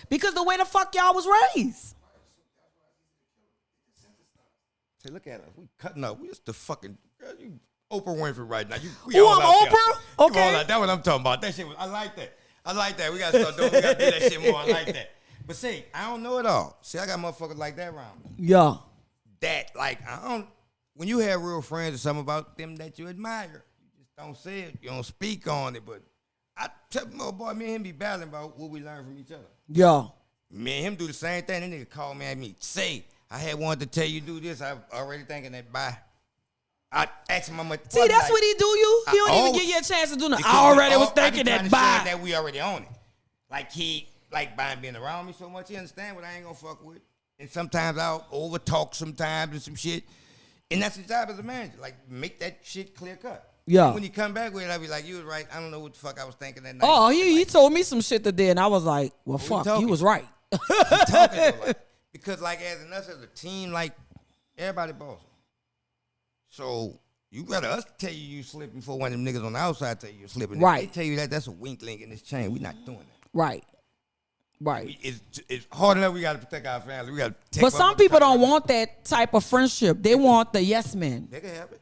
Because the way the fuck y'all was raised. Say, look at us. We cutting up. We just the fucking girl. You Oprah Winfrey right now. Ooh, I'm Oprah? Okay. That's what I'm talking about. That shit. I like that. I like that. We gotta start doing. We gotta do that shit more. I like that. But see, I don't know it all. See, I got motherfuckers like that around me. Yeah. That like I don't. When you have real friends or something about them that you admire, you just don't say it. You don't speak on it. But I tell my boy, me and him be battling about what we learn from each other. Yeah. Me and him do the same thing. That nigga call me at me. Say, I had wanted to tell you do this. I'm already thinking that bye. I asked him how much. See, that's what he do you. He don't even give you a chance to do nothing. I already was thinking that bye. That we already own it. Like he like by being around me so much, he understand what I ain't gonna fuck with. And sometimes I'll over talk sometimes and some shit. And that's his job as a manager. Like make that shit clear cut. Yeah. And when he come back with it, I'll be like, you was right. I don't know what the fuck I was thinking that night. Oh, he told me some shit today, and I was like, well, fuck, he was right. He talking though, like, because like as us as a team, like everybody boss. So you rather us tell you slipping for one of them niggas on the outside tell you slipping. Right. If they tell you that, that's a weak link in this chain. We not doing that. Right. Right. It's hard enough we got to protect our family. We got to. But some people don't want that type of friendship. They want the yes men. They can have it.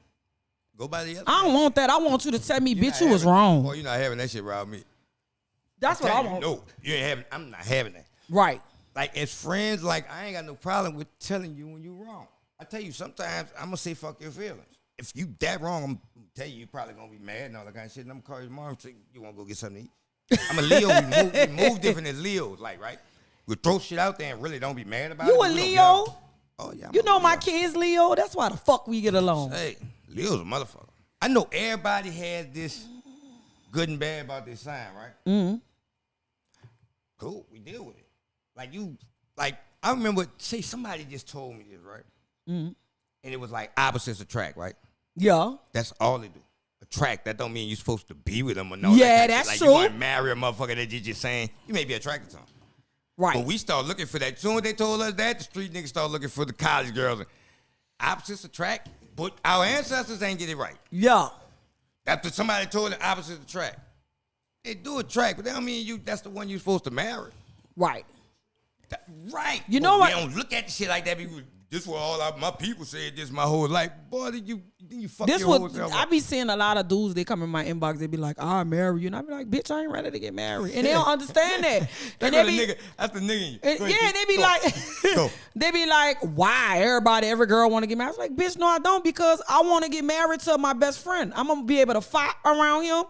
Go by the yes. I don't want that. I want you to tell me, bitch, you was wrong. Boy, you're not having that shit around me. That's what I want. No, you ain't having. I'm not having that. Right. Like as friends, like I ain't got no problem with telling you when you wrong. I tell you sometimes I'm gonna say fuck your feelings. If you that wrong, I'm gonna tell you probably gonna be mad and all that kind of shit. And I'm gonna call you tomorrow and say you wanna go get something to eat. I'm a Leo. We move different as Leos, like right. We throw shit out there and really don't be mad about it. You a Leo? Oh yeah. You know my kids Leo. That's why the fuck we get along. Hey, Leo's a motherfucker. I know everybody has this good and bad about this sign, right? Mm-hmm. Cool, we deal with it. Like I remember, say somebody just told me this, right? Mm-hmm. And it was like opposites attract, right? Yeah. That's all they do. Attract. That don't mean you're supposed to be with them or no. Yeah, that that's like true. You want to marry a motherfucker that you just saying you may be attracted to them. Right. But we start looking for that. Soon as they told us that, the street niggas start looking for the college girls. Opposites attract, but our ancestors ain't get it right. Yeah. After somebody told the opposites attract. They do attract, but that don't mean you. That's the one you're supposed to marry. Right. Right. You know what? We don't look at the shit like that. This is what all my people said this my whole life. Boy, did you fuck This your whole what self I up. be seeing a lot of dudes. They come in my inbox. They be like, "I'll marry you," and I be like, "Bitch, I ain't ready to get married," and they don't understand that. And they be, that's the nigga. and, yeah, they be like, they be like, "Why? Every girl want to get married." I was like, "Bitch, no, I don't, because I want to get married to my best friend. I'm gonna be able to fight around him.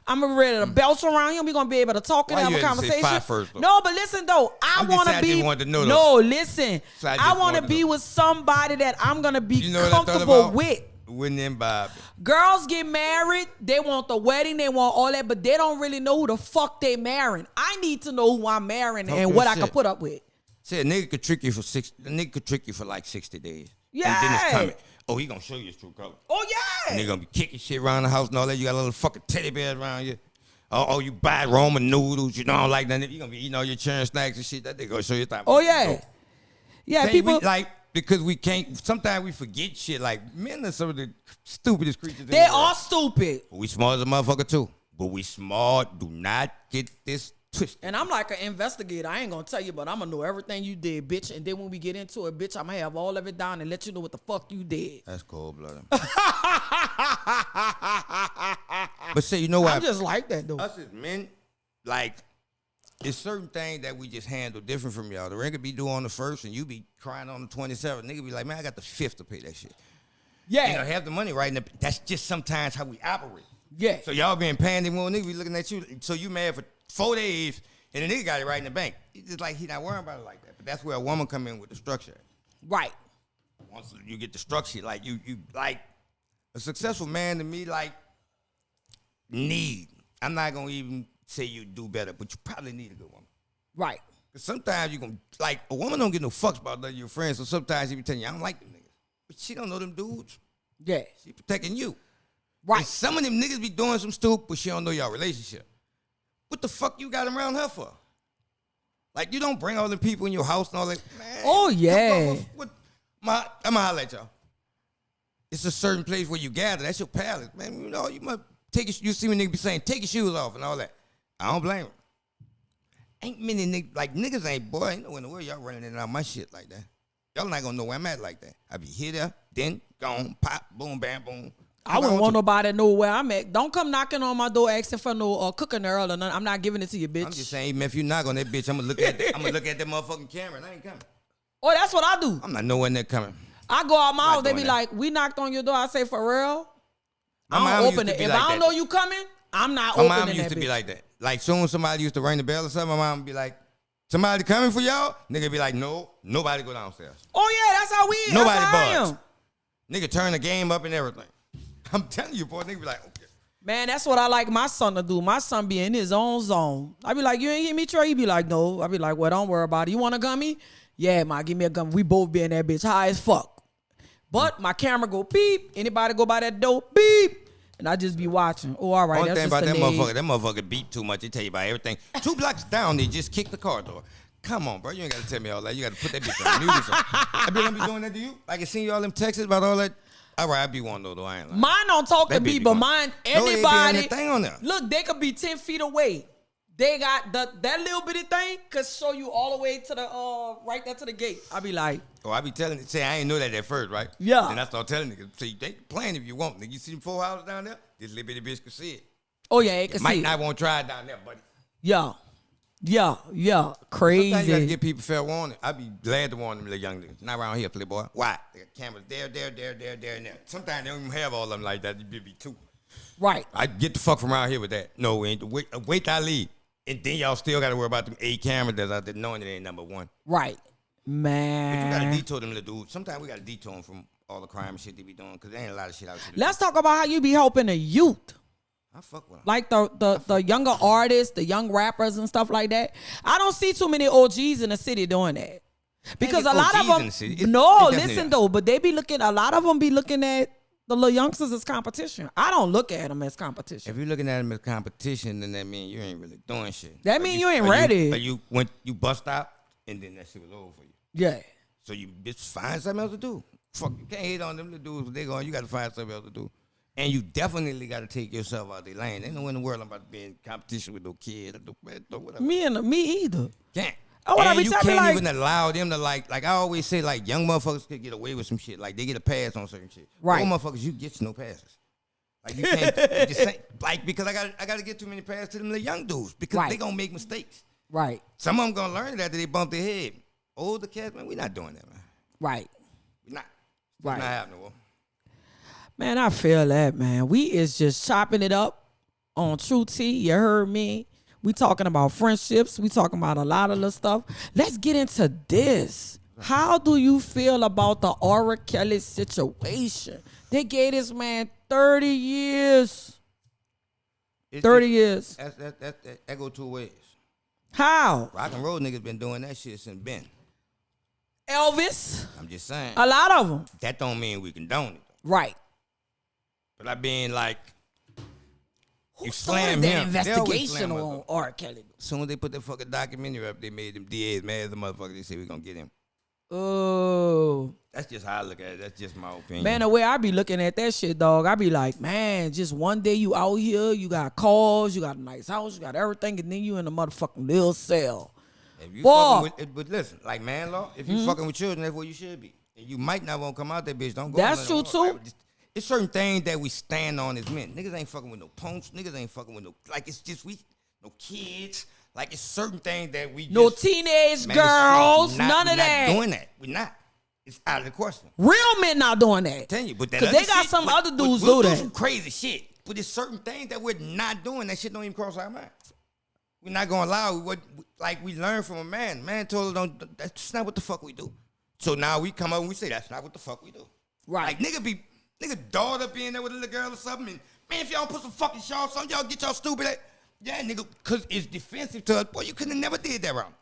I'm gonna be ready to belch around him. We gonna be able to talk and Why have you a had to say conversation. 5 first, though? No, but listen though, I want to be. Wanted to know No, listen. So I I just want to wanted to be know. with somebody that I'm gonna be You know what I thought comfortable about? with. Whitney and Bob. Girls get married, they want the wedding, they want all that, but they don't really know who the fuck they marrying. I need to know who I'm marrying Talking and what I shit. can put up with. Say a nigga could trick you for a nigga could trick you for like 60 days. Yeah. And then it's coming. Oh, he gonna show you his true color. Oh yeah. And they gonna be kicking shit around the house and all that. You got a little fucking teddy bears around you. Oh, you buy Roman noodles. You don't like that. You gonna be eating all your churn snacks and shit. That they gonna show you time. Oh yeah. Yeah, Say people we, like because we can't. Sometimes we forget shit. Like men are some of the stupidest creatures. they are stupid. We smart as a motherfucker too. But we smart. Do not get this twisted. And I'm like an investigator. I ain't gonna tell you, but I'm gonna know everything you did, bitch. And then when we get into it, bitch, I'm gonna have all of it down and let you know what the fuck you did. That's cold blooded. But say, you know what? I'm just like that though. Us as men, like, it's certain things that we just handle different from y'all. The ring could be due on the 1st and you be crying on the 27th. Nigga be like, man, I got the 5th to pay that shit. Yeah. You know, have the money right now. That's just sometimes how we operate. Yeah. So y'all being pandy, well, nigga be looking at you. So you mad for 4 days and the nigga got it right in the bank. It's just like he not worrying about it like that. But that's where a woman come in with the structure. Right. Once you get the structure, like you like a successful man to me, like need. I'm not gonna even say you do better, but you probably need a good woman. Right. Cause sometimes you gonna like a woman don't get no fucks about none of your friends. So sometimes she be telling you, I don't like them niggas, but she don't know them dudes. Yeah. She protecting you. Right. And some of them niggas be doing some stupid, but she don't know your relationship. What the fuck you got him around her for? Like you don't bring all them people in your house and all that. Man, Oh, yeah. I'm gonna holler at y'all. It's a certain place where you gather. That's your palace, man. You know, you must take your, you see me niggas be saying, take your shoes off and all that. I don't blame them. Ain't many niggas, like niggas ain't, boy, ain't no in the world y'all running in and out my shit like that. Y'all not gonna know where I'm at like that. I be here, there, then, gone, pop, boom, bam, boom. I wouldn't want nobody to know where I'm at. Don't come knocking on my door asking for no cooking earl or nothing. I'm not giving it to you, bitch. I'm just saying, even if you knock on that bitch, I'm gonna look at that, I'm gonna look at that motherfucking camera and I ain't coming. Oh, that's what I do. I'm not nowhere near coming. I go out my Not house, they doing be that. like, we knocked on your door. I say, for real? My I mom don't used open to it. be If like I don't that. know you coming, I'm not My opening mom used that to be bitch. like that. Like soon as somebody used to ring the bell or something, my mom would be like, somebody coming for y'all? Nigga be like, no, nobody go downstairs. Oh, yeah, that's how we Nobody that's how I bugs. am. Nigga turn the game up and everything. I'm telling you, boy, nigga be like, okay. Man, that's what I like my son to do. My son be in his own zone. I be like, you ain't hear me, Trey? He be like, no. I be like, well, don't worry about it. You want a gummy? Yeah, ma, give me a gummy. We both be in that bitch high as fuck. But my camera go beep. Anybody go by that door, beep. And I just be watching. Oh, all right. Only That's thing just about the that motherfucker beat too much. They tell you about everything. 2 blocks down, they just kick the car door. Come on, bro. You ain't got to tell me all that. You got to put that bitch on mute or something. I be doing that to you. I can see you all them texts about all that. All right, I be one though. I ain't lying. Mine don't talk to That bitch me, be but going- mine, No, they be on anybody. that thing on there. Look, they could be 10 feet away. They got that little bitty thing could show you all the way to the right there to the gate. I be like, Oh, I be telling, say I ain't know that at first, right? Yeah. Then I start telling niggas, say they can plan if you want. Nigga, you see them 4 houses down there? This little bitty bitch can see it. oh yeah, it can Might see. not want to try it down there, buddy. Yeah, Sometimes crazy. you gotta give people fair warning. I be glad to warn them little young niggas. Not around here, playboy. Why? They got cameras there, and there. Sometimes they don't even have all of them like that. You be 2. Right. I get the fuck from around here with that. No, we ain't. Wait till I leave. And then y'all still got to worry about them 8 cameras that's out there knowing it ain't number 1. Right. But you got to Man. detour them little dudes. Sometimes we got to detour them from all the crime and shit they be doing because there ain't a lot of shit out here. Let's talk about how you be helping the youth. I fuck with them. Like the younger artists, the young rappers and stuff like that. I don't see too many OGs in the city doing that. Because a lot of OGs in them, the city. It no, definitely listen is. though, but they be looking, a lot of them be looking at the little youngsters as competition. I don't look at them as competition. If you're looking at them as competition, then that means you ain't really doing shit. That Or mean you ain't ready. Or you bust out and then that shit was over for you. Yeah. So you just find something else to do. Fuck, you can't hate on them little dudes. They going, you got to find something else to do. And you definitely got to take yourself out of their lane. Ain't no in the world I'm about to be in competition with no kid or no whatever. Me either. Can't. Oh, what I And be you telling, can't like- even allow them to like I always say, like young motherfuckers could get away with some shit. Like they get a pass on certain shit. Right. Old motherfuckers, you get no passes. Like you can't you just say, like because I got to get too many passes to them little young dudes because Right. they gonna make mistakes. Right. Some of them gonna learn it after they bump their head. Older cats, man, we not doing that, man. Right. We not. It's Right. not happening. Well. Man, I feel that, man. We is just chopping it up on True T. You heard me. We talking about friendships. We talking about a lot of the stuff. Let's get into this. How do you feel about the R. Kelly situation? They gave this man 30 years. 30 years. That go two ways. How? Rock and roll niggas been doing that shit since Ben. Elvis. I'm just saying. A lot of them. That don't mean we condone it. Right. But I being like, Who you started slam that him. investigation on R. Kelly? As soon as they put that fucking documentary up, they made them DAs mad as the motherfucker. They said we gonna get him. Oh. That's just how I look at it. That's just my opinion. Man, the way I be looking at that shit, dog, I be like, man, just one day you out here, you got cars, you got a nice house, you got everything, and then you in a motherfucking little cell. If you Boy. fucking with, but listen, like man law, if you fucking with children, that's where you should be. And you might not want to come out that bitch. Don't go. That's true, too. Like, it's certain things that we stand on as men. Niggas ain't fucking with no punks. Niggas ain't fucking with no, like, it's just no kids. Like, it's certain things that we No just, teenage man, girls, none none of that. We're not doing that. We're not. It's out of the question. Real men not doing that. I'm telling you, but that Because other they got shit, some but- other but dudes we'll do that. some crazy shit. But there's certain things that we're not doing. That shit don't even cross our mind. We're not gonna allow what, like we learned from a man. Man told us that's not what the fuck we do. So now we come up and we say that's not what the fuck we do. Right. Like nigga daughter being there with a little girl or something. And, man, if y'all put some fucking shorts on, y'all get y'all stupid at. Yeah, nigga, cause it's defensive to us. Boy, you couldn't have never did that wrong.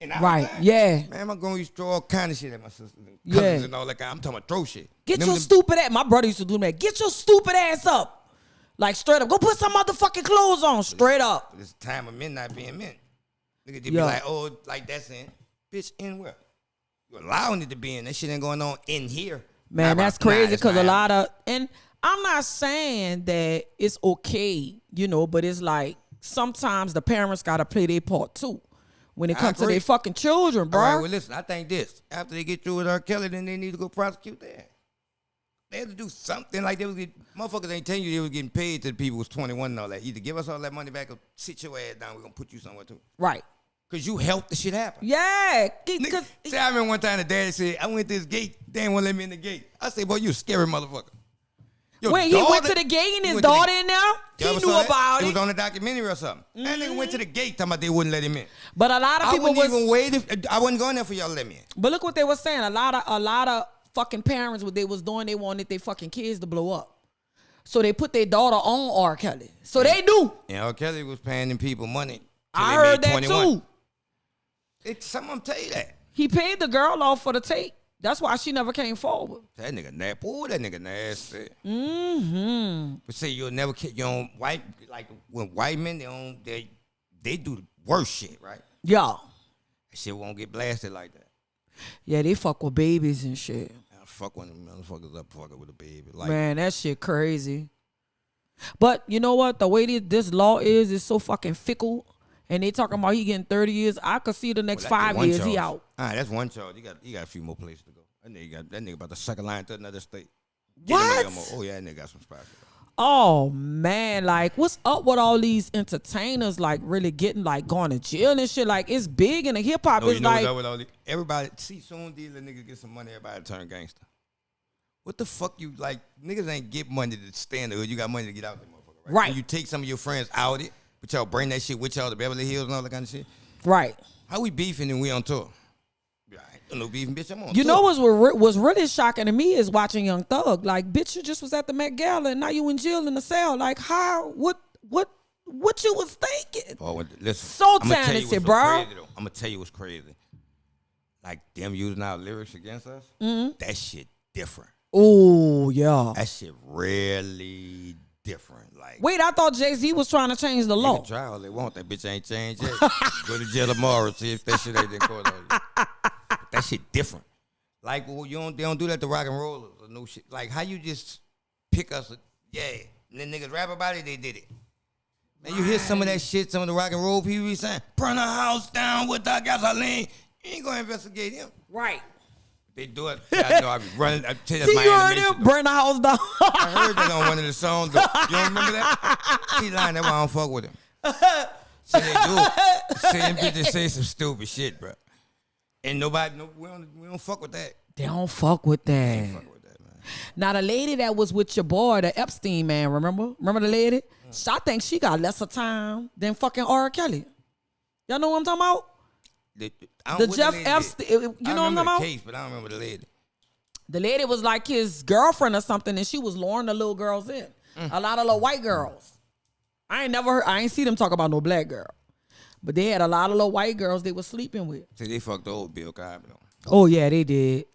And I Right, was like, yeah. Man, I'm gonna throw all kind of shit at my sisters and Yeah. cousins and all that. I'm talking about throw shit. Get Them your them- stupid ass. My brother used to do that. Get your stupid ass up. Like straight up. Go put some motherfucking clothes on. Straight up. It's time of men not being men. Nigga, they be Yo. like, oh, like that's in. Bitch, in where? You allowing it to be in. That shit ain't going on in here. Man, Nah, that's nah, crazy it's because a not lot of, and I'm not saying that it's okay, but it's like sometimes the parents got to play their part too when it I comes to agree. their fucking children, bro. All right, well, listen, I think this. After they get through with R. Kelly, then they need to go prosecute that. They had to do something like they was getting, motherfuckers ain't telling you they was getting paid to the people who was 21 and all that. Either give us all that money back or sit your ass down. We're going to put you somewhere too. Right. Because you helped the shit happen. Yeah. Nigga, 'cause- say I remember one time the daddy said, I went to this gate, they didn't want to let me in the gate. I said, boy, you a scary motherfucker. Your Wait, he went daughter- to the gate and he his went to the- daughter in there? You He ever knew saw that? about It it. was on a documentary or something. That nigga went to the gate talking about they wouldn't let him in. But a lot of I people wouldn't was, even wait if I wasn't going there for y'all to let me in. but look what they were saying. A lot of fucking parents, what they was doing, they wanted their fucking kids to blow up. So they put their daughter on R. Kelly. So they knew. And R. Kelly was paying them people money. till I they heard made that 21. too. Someone tell you that. He paid the girl off for the tape. That's why she never came forward. That nigga nasty. Ooh, that nigga nasty. Mm-hmm. But say you'll never kill your own white, like when white men, they do the worst shit, right? Yeah. That shit won't get blasted like that. Yeah, they fuck with babies and shit. I fuck one of them motherfuckers up fucking with a baby. Like, Man, that shit crazy. But you know what? The way this law is so fucking fickle. And they talking about he getting 30 years. I could see the next well, that's 5 one years charge. he out. All right, that's one charge. You got a few more places to go. That nigga about the second line to another state. What? Oh yeah, that nigga got some spots. Oh man, like what's up with all these entertainers like really getting like going to jail and shit? Like it's big in the hip hop. No, It's you know like what's up with all these? Everybody see soon these little niggas get some money, everybody turn gangster. What the fuck you like? Niggas ain't get money to stay in the hood. You got money to get out there, motherfucker. Right. Right. When you take some of your friends out it, but y'all bring that shit with y'all to Beverly Hills and all that kind of shit. right. How we beefing and we on tour? Yeah, I ain't no beefing, bitch. I'm on You tour. know what's really shocking to me is watching Young Thug. Like, bitch, you just was at the Met Gala and now you in jail in the cell. Like, how? What you was thinking? Oh, listen. So I'ma tell you talented, what's bro. Crazy, though. I'm gonna tell you what's crazy. Like them using our lyrics against us. That shit different. Oh yeah. That shit really different. Like, Wait, I thought Jay-Z was trying to change the they law. can try all they want. That bitch ain't changed yet. Go to jail tomorrow. See if that shit ain't in court on you. That shit different. Like, well, they don't do that to rock and rollers or no shit. Like, how you just pick us? Yeah, and then niggas rap about it. They did it. Man, you hear some of that shit. Some of the rock and roll people be saying, "Burn a house down with that gasoline." You ain't gonna investigate him. Right. They do it. I know I be running. I tell you, that's See, my you heard animation. him? Burn the house down. I heard that on one of the songs. Though. You don't remember that? He lying. That's why I don't fuck with him. See, they do it. See, them bitches say some stupid shit, bro. And we don't fuck with that. They don't fuck with that. Fuck with that, man. Now the lady that was with your boy, the Epstein man, remember the lady? I think she got lesser time than fucking R. Kelly. Y'all know what I'm talking about? The Jeff Epstein. You know what I'm talking about? Case, but I don't remember the lady. The lady was like his girlfriend or something, and she was luring the little girls in. A lot of little white girls. I ain't see them talk about no black girl. But they had a lot of little white girls they were sleeping with. See, they fucked the old Bill Cosby though. Oh yeah, they did.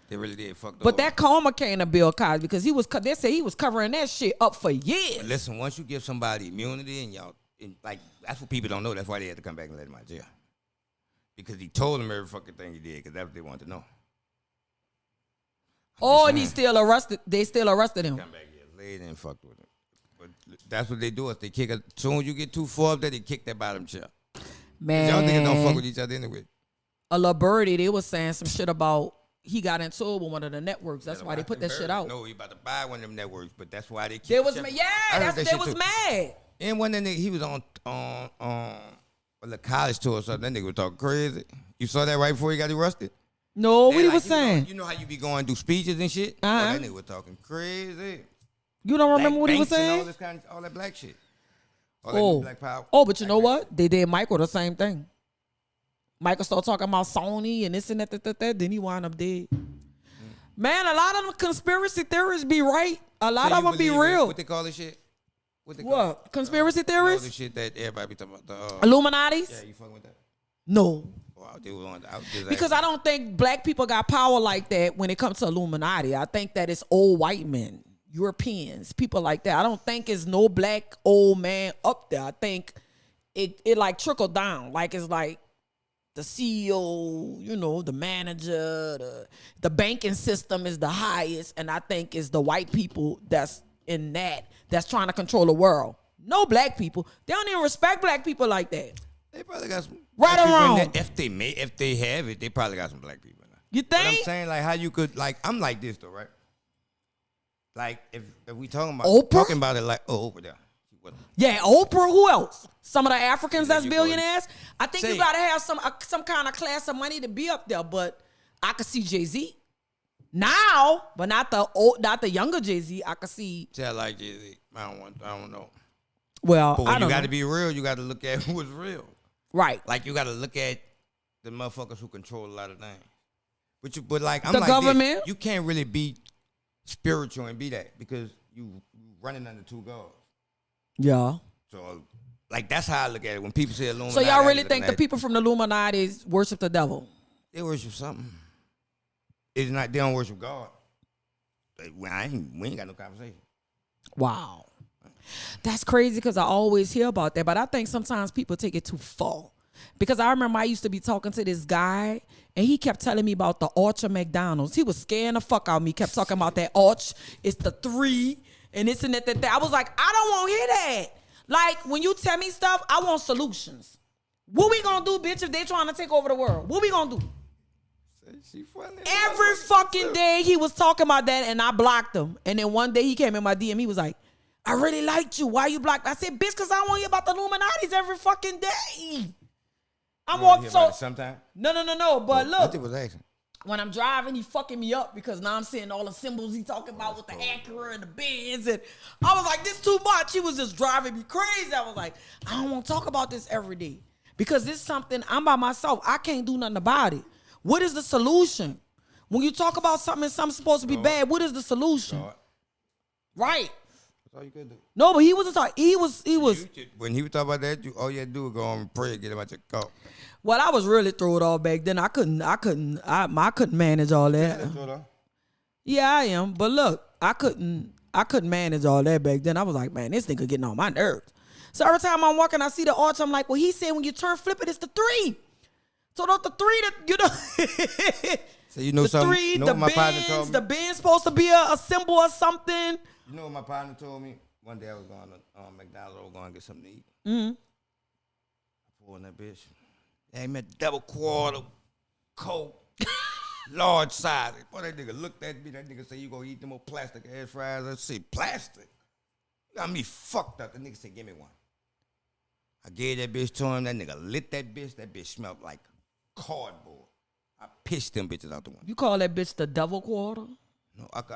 They really did fuck the But old. that karma came to Bill Cosby because they said he was covering that shit up for years. But listen, once you give somebody immunity and y'all, like, that's what people don't know. That's why they had to come back and let him out of jail. Because he told them every fucking thing he did because that's what they wanted to know. And he's still arrested. They still arrested him. Come back here later and fucked with him. But that's what they do. Is they kick it. As soon as you get too far up there, they kick that bottom chair. Man, y'all niggas don't fuck with each other anyway. A little birdie, they was saying some shit about he got into it with one of the networks. That's why they put that shit out. No, he about to buy one of them networks, but that's why they kicked They was the mad. shit. Yeah, they was mad. And when that nigga, he was on the college tour or something, that nigga was talking crazy. You saw that right before he got arrested? No, what he like, was saying? You know how you be going do speeches and shit? Uh-huh. That nigga was talking crazy. You don't remember what he was Banks and saying? all this all that black shit. All that black power. Oh, but you know what? They did Michael the same thing. Michael started talking about Sony and this and that. Then he wound up dead. Man, a lot of them conspiracy theories be right. A lot of them be real. What they call this shit? What? Conspiracy theories? All the shit that everybody be talking about. Illuminatis? Yeah, you fucking with that? No. Wow, Because I don't think black people got power like that when it comes to Illuminati. I think that it's old white men, Europeans, people like that. I don't think it's no black old man up there. I think it like trickle down. Like it's like the CEO, you know, the manager, the banking system is the highest. And I think it's the white people that's in that's trying to control the world. No black people. They don't even respect black people like that. They probably got some right or wrong. If they have it, they probably got some black people in there. You think? But I'm saying, like, how you could, like, I'm like this though, right? Like, if we talking about it, like, Oprah there. Yeah, Oprah. Who else? Some of the Africans that's you billionaires. I think you gotta have some kind of class of money to be up there. But I could see Jay-Z now, but not the younger Jay-Z. I could see. I like Jay-Z. I don't know. Well, but when you got to be real, you got to look at who is real. Right. Like, you got to look at the motherfuckers who control a lot of things. But like, I'm the like government. This. You can't really be spiritual and be that because you running under two gods. Yeah. So, like, that's how I look at it. When people say Illuminati. So y'all really think the people from the Illuminati worship the devil? They worship something. It's not, they don't worship God. We ain't got no conversation. Wow. That's crazy because I always hear about that. But I think sometimes people take it too far. Because I remember I used to be talking to this guy and he kept telling me about the arch of McDonald's. He was scaring the fuck out of me. Kept talking about that arch. It's the 3 and this and that. I was like, I don't want to hear that. Like, when you tell me stuff, I want solutions. What we gonna do, bitch, if they trying to take over the world? What we gonna do? Every fucking day he was talking about that and I blocked him. And then one day he came in my DM. He was like, I really liked you. Why you blocked? I said, bitch, because I want to hear about the Illuminatis every fucking day. I'm walking so. Sometime? No. But look, was asking. When I'm driving, he fucking me up because now I'm seeing all the symbols he talking about with the Acura and the Benz. And I was like, this too much. He was just driving me crazy. I was like, I don't want to talk about this every day because this is something I'm by myself. I can't do nothing about it. What is the solution? When you talk about something and something's supposed to be bad, what is the solution? Right. All you could do. No, but he wasn't talking. He was. When he was talking about that, all you had to do was go home and pray and get him out your car. Well, I was really through it all back then. I couldn't manage all that. Yeah, I am. But look, I couldn't manage all that back then. I was like, man, this nigga getting on my nerves. So every time I'm walking, I see the arch. I'm like, well, he said when you turn flip it, it's the 3. So not the 3 that you know. So you know the something. 3, you know the what my partner told Benz, me? the Benz supposed to be a symbol or something. You know what my partner told me? One day I was going to McDonald's, I was going to get something to eat. Mm-hmm. I pulled in that bitch. They made double quarter, Coke, large size. Boy, that nigga looked at me. That nigga said, you gonna eat them old plastic ass fries? I said, plastic? You got me fucked up. The nigga said, give me one. I gave that bitch to him. That nigga lit that bitch. That bitch smelled like cardboard. I pissed them bitches out the window. You call that bitch the double quarter?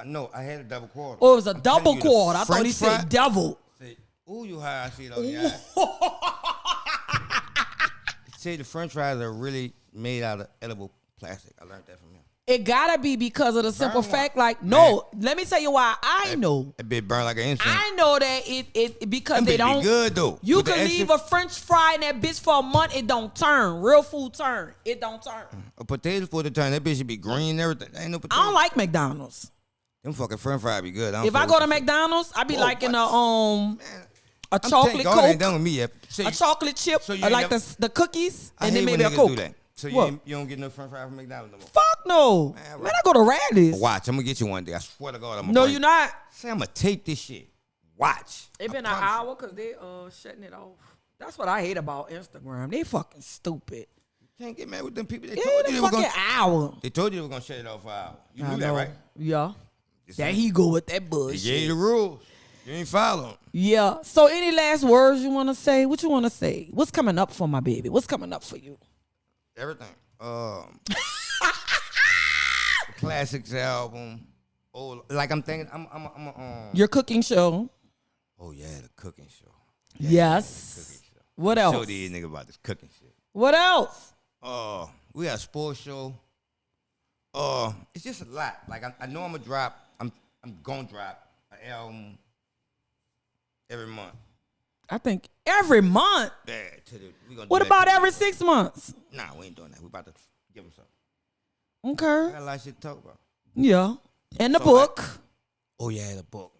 No, I had a double quarter. Oh, it was a double quarter. I thought he said devil. Ooh, you high, I see it on the eye. Say the french fries are really made out of edible plastic. I learned that from him. It gotta be because of the simple Burn fact, one. like, no, let me tell you why I know. That bit burn like an incense. I know that it because Them they bitch don't. be good though. You With the can extra- leave a French fry in that bitch for a month, it don't turn. Real food turn. It don't turn. A potato for the turn. That bitch should be green and everything. Ain't no potato. I don't like McDonald's. Them fucking french fries be good. If I go to McDonald's, I be Whoa, liking what? a chocolate God ain't Coke, done with me yet. So a chocolate chip, so you or ain't like never- the cookies, I and hate then when maybe a niggas Coke. do that. So What? you don't get no french fries from McDonald's no more. Fuck no. Man, I go to Radley's. Watch, I'm gonna get you one day. I swear to God, I'm gonna No, bring you're not. Say I'm gonna tape this shit. Watch. It been I an promise hour because they shutting it off. That's what I hate about Instagram. They fucking stupid. You can't get mad with them people. They It told ain't you a they were fucking gonna. hour. They told you they were gonna shut it off for an hour. You I knew that, know. right? Yeah. Just There saying. he go with that They bullshit. gave you the rules. You ain't follow them. Yeah. So any last words you want to say? What you want to say? What's coming up for my baby? What's coming up for you? Everything. The classics album. Oh, like I'm thinking. Your cooking show. Oh yeah, the cooking show. Yes. Cooking show. What Show else? these niggas about this cooking shit. What else? We got a sports show. It's just a lot. Like I know I'm gonna drop. I'm gonna drop an album every month. I think every month. Yeah, we gonna. What do that about to- every 6 months? Nah, we ain't doing that. We about to give them something. I Okay. got a lot of shit to talk about. Yeah. And the So, book. Oh yeah, the book.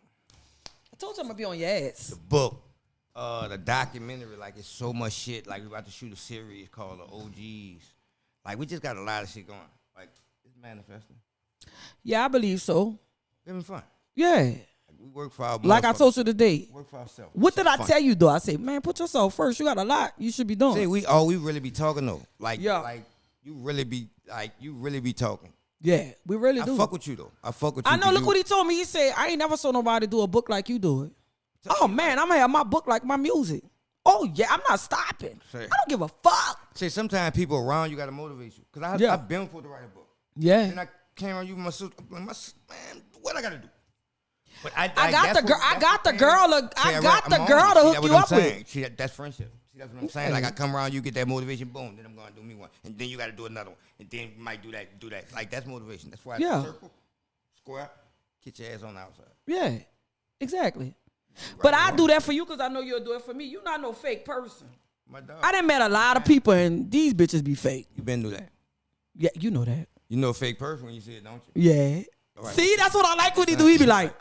I told you I'm gonna be on your ass. The book. The documentary. Like it's so much shit. Like we about to shoot a series called The OGs. Like we just got a lot of shit going. Like it's manifesting. Yeah, I believe so. Having fun. Yeah. Like, we work for our. Like I told you today. Work for ourselves. What did I Fun. tell you though? I say, man, put yourself first. You got a lot you should be doing. Say we really be talking though. Like Yeah. like you really be talking. Yeah, we really I do. fuck with you though. I fuck with you. I know. 'cause Look you- what he told me. He said, I ain't never saw nobody do a book like you do it. Oh man, I'm gonna have my book like my music. Oh yeah, I'm not stopping. Say- I don't give a fuck. Say sometimes people around you gotta motivate you. Cause Yeah. I've been supposed to write a book. Yeah. And I came around you with my sister. Man, what I gotta do? But I got the girl. I got the girl. See, I got the I'm girl on to it. See, hook that's you what I'm up with. saying. See, that's friendship. See, that's what I'm saying. Like I come around, you get that motivation, boom. Then I'm gonna do me one, and then you gotta do another one, and then you might do that. Like that's motivation. That's why Yeah. circle, square, get your ass on the outside. Yeah, exactly. But I do that for you because I know you'll do it for me. You're not no fake person. My dog. I done met a lot of people and these bitches be fake. You been through that. Yeah, you know that. You know a fake person when you see it, don't you? Yeah. All right. See, that's what I like when he do. He be like,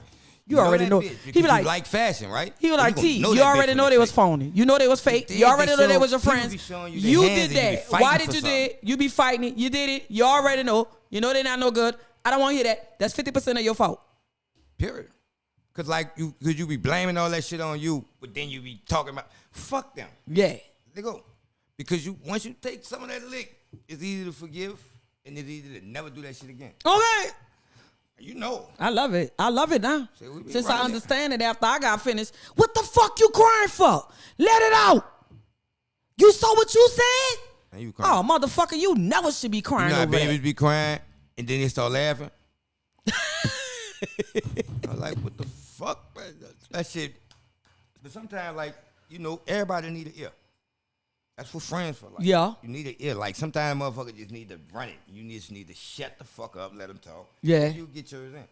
you already that know. bitch, He because be you like, like fashion, right? he was So like, gonna T, know you that bitch already when know it's they was fake. phony. You know they was fake. They- You already they know they show- was your people friends. be showing you their You hands did and you be that. fighting Why for did you something. did? You be fighting it. You did it. You already know. You know they not no good. I don't want to hear that. That's 50% of your fault. Period. Cause like you be blaming all that shit on you, but then you be talking about fuck them. Yeah. They go. Because once you take some of that lick, it's easy to forgive and it's easy to never do that shit again. Okay. You know. I love it. I love it now. See, we be Since I running it. understand it after I got finished. What the fuck you crying for? Let it out. You saw what you said? And you crying. Oh, motherfucker, you never should be You crying know how over babies that. be crying and then they start laughing. I'm like, what the fuck? Man? That shit. But sometimes, like, you know, everybody need an ear. That's what friends for. Like, Yeah. You need an ear. Like, sometimes motherfuckers just need to run it. You just need to shut the fuck up, let them talk. Yeah. And you get yours in.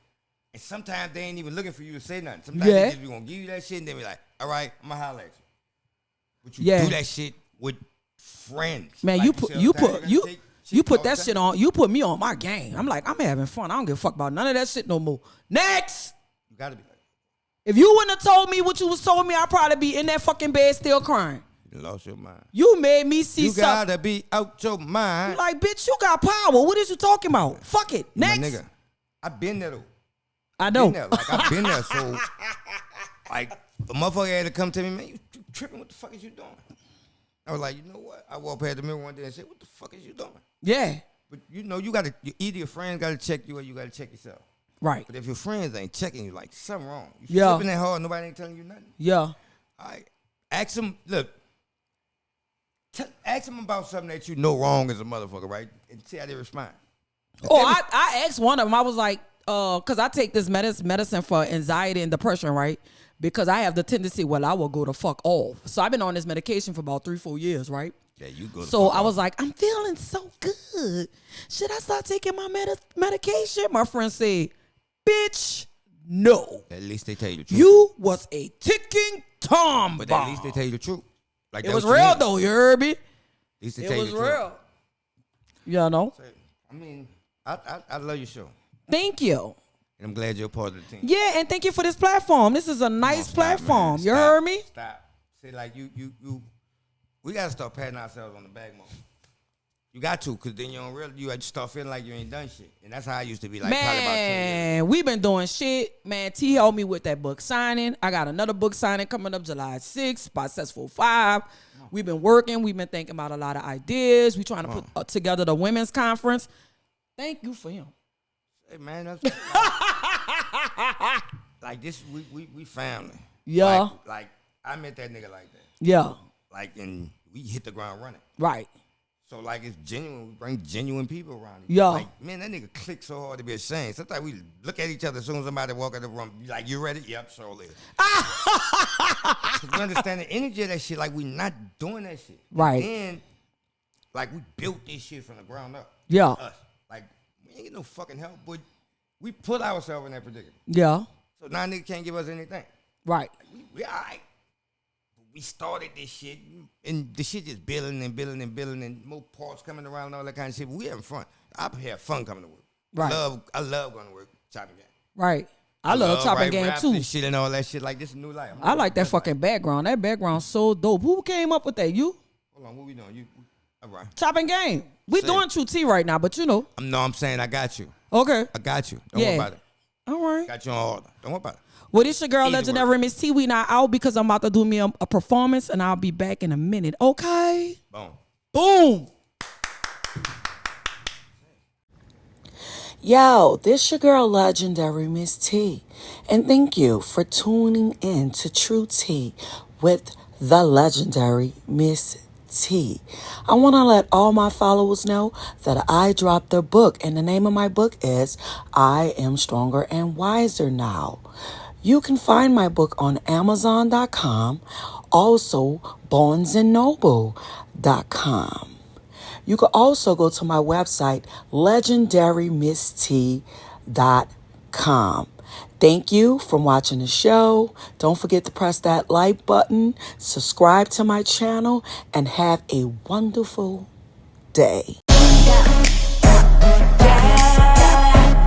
And sometimes they ain't even looking for you to say nothing. Sometimes Yeah. they just be gonna give you that shit and then be like, all right, I'm gonna holler at you. But you Yeah. do that shit with friends. Man, Like, you see put what you I'm saying? put gotta you take you put all that the shit time. on. You put me on my game. I'm like, I'm having fun. I don't give a fuck about none of that shit no more. Next. You gotta be like, If you wouldn't have told me what you was told me, I'd probably be in that fucking bed still crying. you lost your mind. You made me see You something. gotta be out your mind. Like, bitch, you got power. What is you talking about? Fuck it. Next. My nigga, I've been there though. I know. Been there. Like I've been there. So like a motherfucker had to come to me, man, you tripping, what the fuck is you doing? I was like, you know what? I walked past the mirror one day and said, what the fuck is you doing? Yeah. But you know, either your friends gotta check you or you gotta check yourself. Right. But if your friends ain't checking you, like something wrong. You Yeah. tripping that hard, nobody ain't telling you nothing. Yeah. All right. Ask them, look. Ask them about something that you know wrong as a motherfucker, right? And see how they respond. Oh, I asked one of them. I was like, Because I take this medicine for anxiety and depression, right? Because I have the tendency, I will go the fuck off. So I've been on this medication for about 3-4 years, right? Yeah, you go. So I was like, I'm feeling so good. Should I start taking my medication? My friend said, bitch, no. At least they tell you the truth. You was a ticking time But bomb. at least they tell you the truth. Like It was real though, you heard me? At least they It tell was you the truth. real. You know? I mean, I love your show. Thank you. And I'm glad you're a part of the team. Yeah, and thank you for this platform. This is a nice platform. You heard me? Stop. See, like you, we gotta start patting ourselves on the back more. You got to, cause then you start feeling like you ain't done shit, and that's how I used to be. Like, probably about 10 years. Man, we've been doing shit. Man, T helped me with that book signing. I got another book signing coming up July 6th by Successful 5. We've been working. We've been thinking about a lot of ideas. We're trying to put together the women's conference. Thank you for him. Hey man, that's like this. We family. Yeah. Like I met that nigga like that. Yeah. Like, and we hit the ground running. Right. So like it's genuine. We bring genuine people around. Yeah. Like, man, that nigga clicked so hard to be ashamed. Sometimes we look at each other as soon as somebody walk in the room. Be like, you ready? Yep, sure is. We understand the energy of that shit. Like we not doing that shit. Right. And like we built this shit from the ground up. Yeah. Us. Like we ain't get no fucking help, but we put ourselves in that predicament. Yeah. So now nigga can't give us anything. Right. We all right. We started this shit, and the shit just building and building and building, and more parts coming around and all that kind of shit. But we having fun. I have fun coming to work. Right. I love going to work, chopping game. Right. I love chopping game raps too. And shit and all that shit. Like this is a new life. I like that fucking background. That background's so dope. Who came up with that? You? Hold on, what we doing? You all right? Chopping game. We Same. doing True T right now, but you know. I'm saying I got you. Okay. I got you. Don't worry about it. All right. Got you on order. Don't worry about it. Well, this your girl, Easy Legendary work. Miss T. We not out because I'm about to do me a performance, and I'll be back in a minute. Okay? Boom. Boom. Yo, this your girl, Legendary Miss T. And thank you for tuning in to True T with the legendary Miss T. I want to let all my followers know that I dropped a book, and the name of my book is I Am Stronger and Wiser Now. You can find my book on Amazon.com, also BarnesandNoble.com. You can also go to my website, legendarymist.com. Thank you for watching the show. Don't forget to press that like button, subscribe to my channel, and have a wonderful day.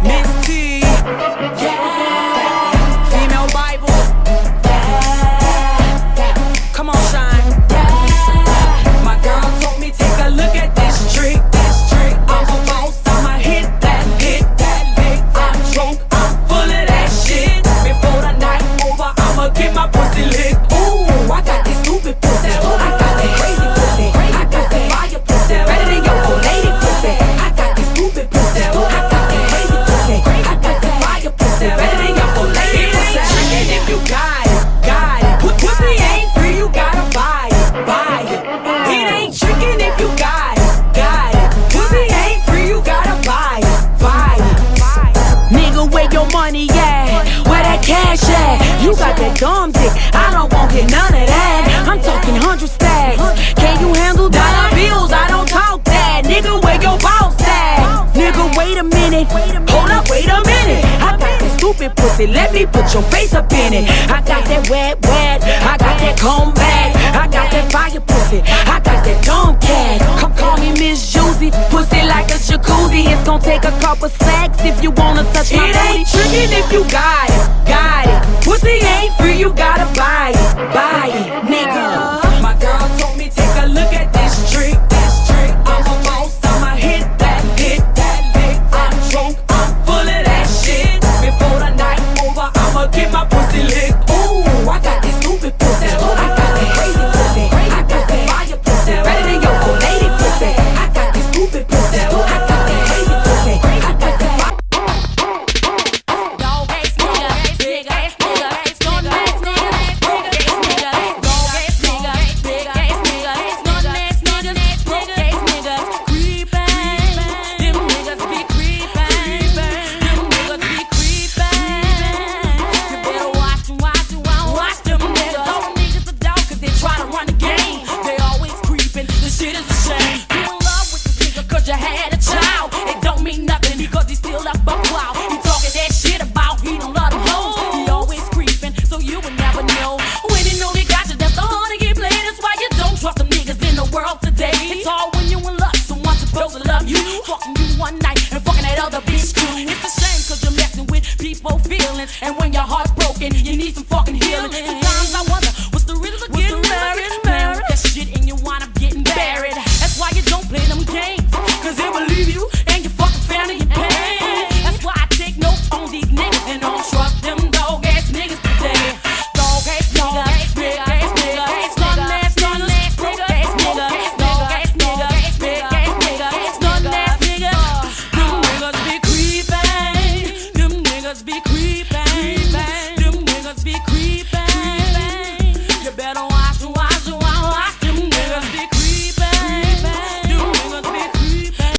Miss T. Female Bible. Come on, shine. My girl told me take a look at this trick. I'm a boss, I'ma hit that lick. I'm drunk, I'm full of that shit. Before the night over, I'ma get my pussy licked. Ooh, I got this stupid pussy. I got that crazy pussy. I got that fire pussy. Better than your old lady pussy. I got this stupid pussy. I got that crazy pussy. I got that fire pussy. Better than your old lady pussy. And if you got it, got it. Pussy ain't free, you gotta buy it, buy it. It ain't tricking if you got it, got it. Pussy ain't free, you gotta buy it, buy it. Nigga, where your money at? Where that cash at? You got that dumb dick, I don't want get none of that. I'm talking 100 stacks. Can you handle dollar bills? I don't talk that. Nigga, where your boss at? Nigga, wait a minute. Hold up, wait a minute. I got that stupid pussy, let me put your face up in it. I got that wet, I got that comb back. I got that fire pussy, I got that dumb cat. Come call me Miss Juicy, pussy like a jacuzzi. It's gonna take a couple stacks if you wanna touch my booty. It ain't tricking if you got it, got it. Pussy ain't free, you gotta buy it, nigga. My girl told me take a look at this trick. I'm a boss, I'ma hit that lick. I'm drunk, I'm full of that shit. Before the night over, I'ma get my pussy licked. Ooh, I got this stupid pussy. I got that crazy pussy. I got that fire pussy. Better than your old lady pussy. I got this stupid pussy. I got that crazy pussy. I got that fire. Dog hates nigga. you. Fucking you one night and fucking that other bitch too. It's a shame cause you're messing with people's feelings. And when your heart's broken, you need some fucking healing.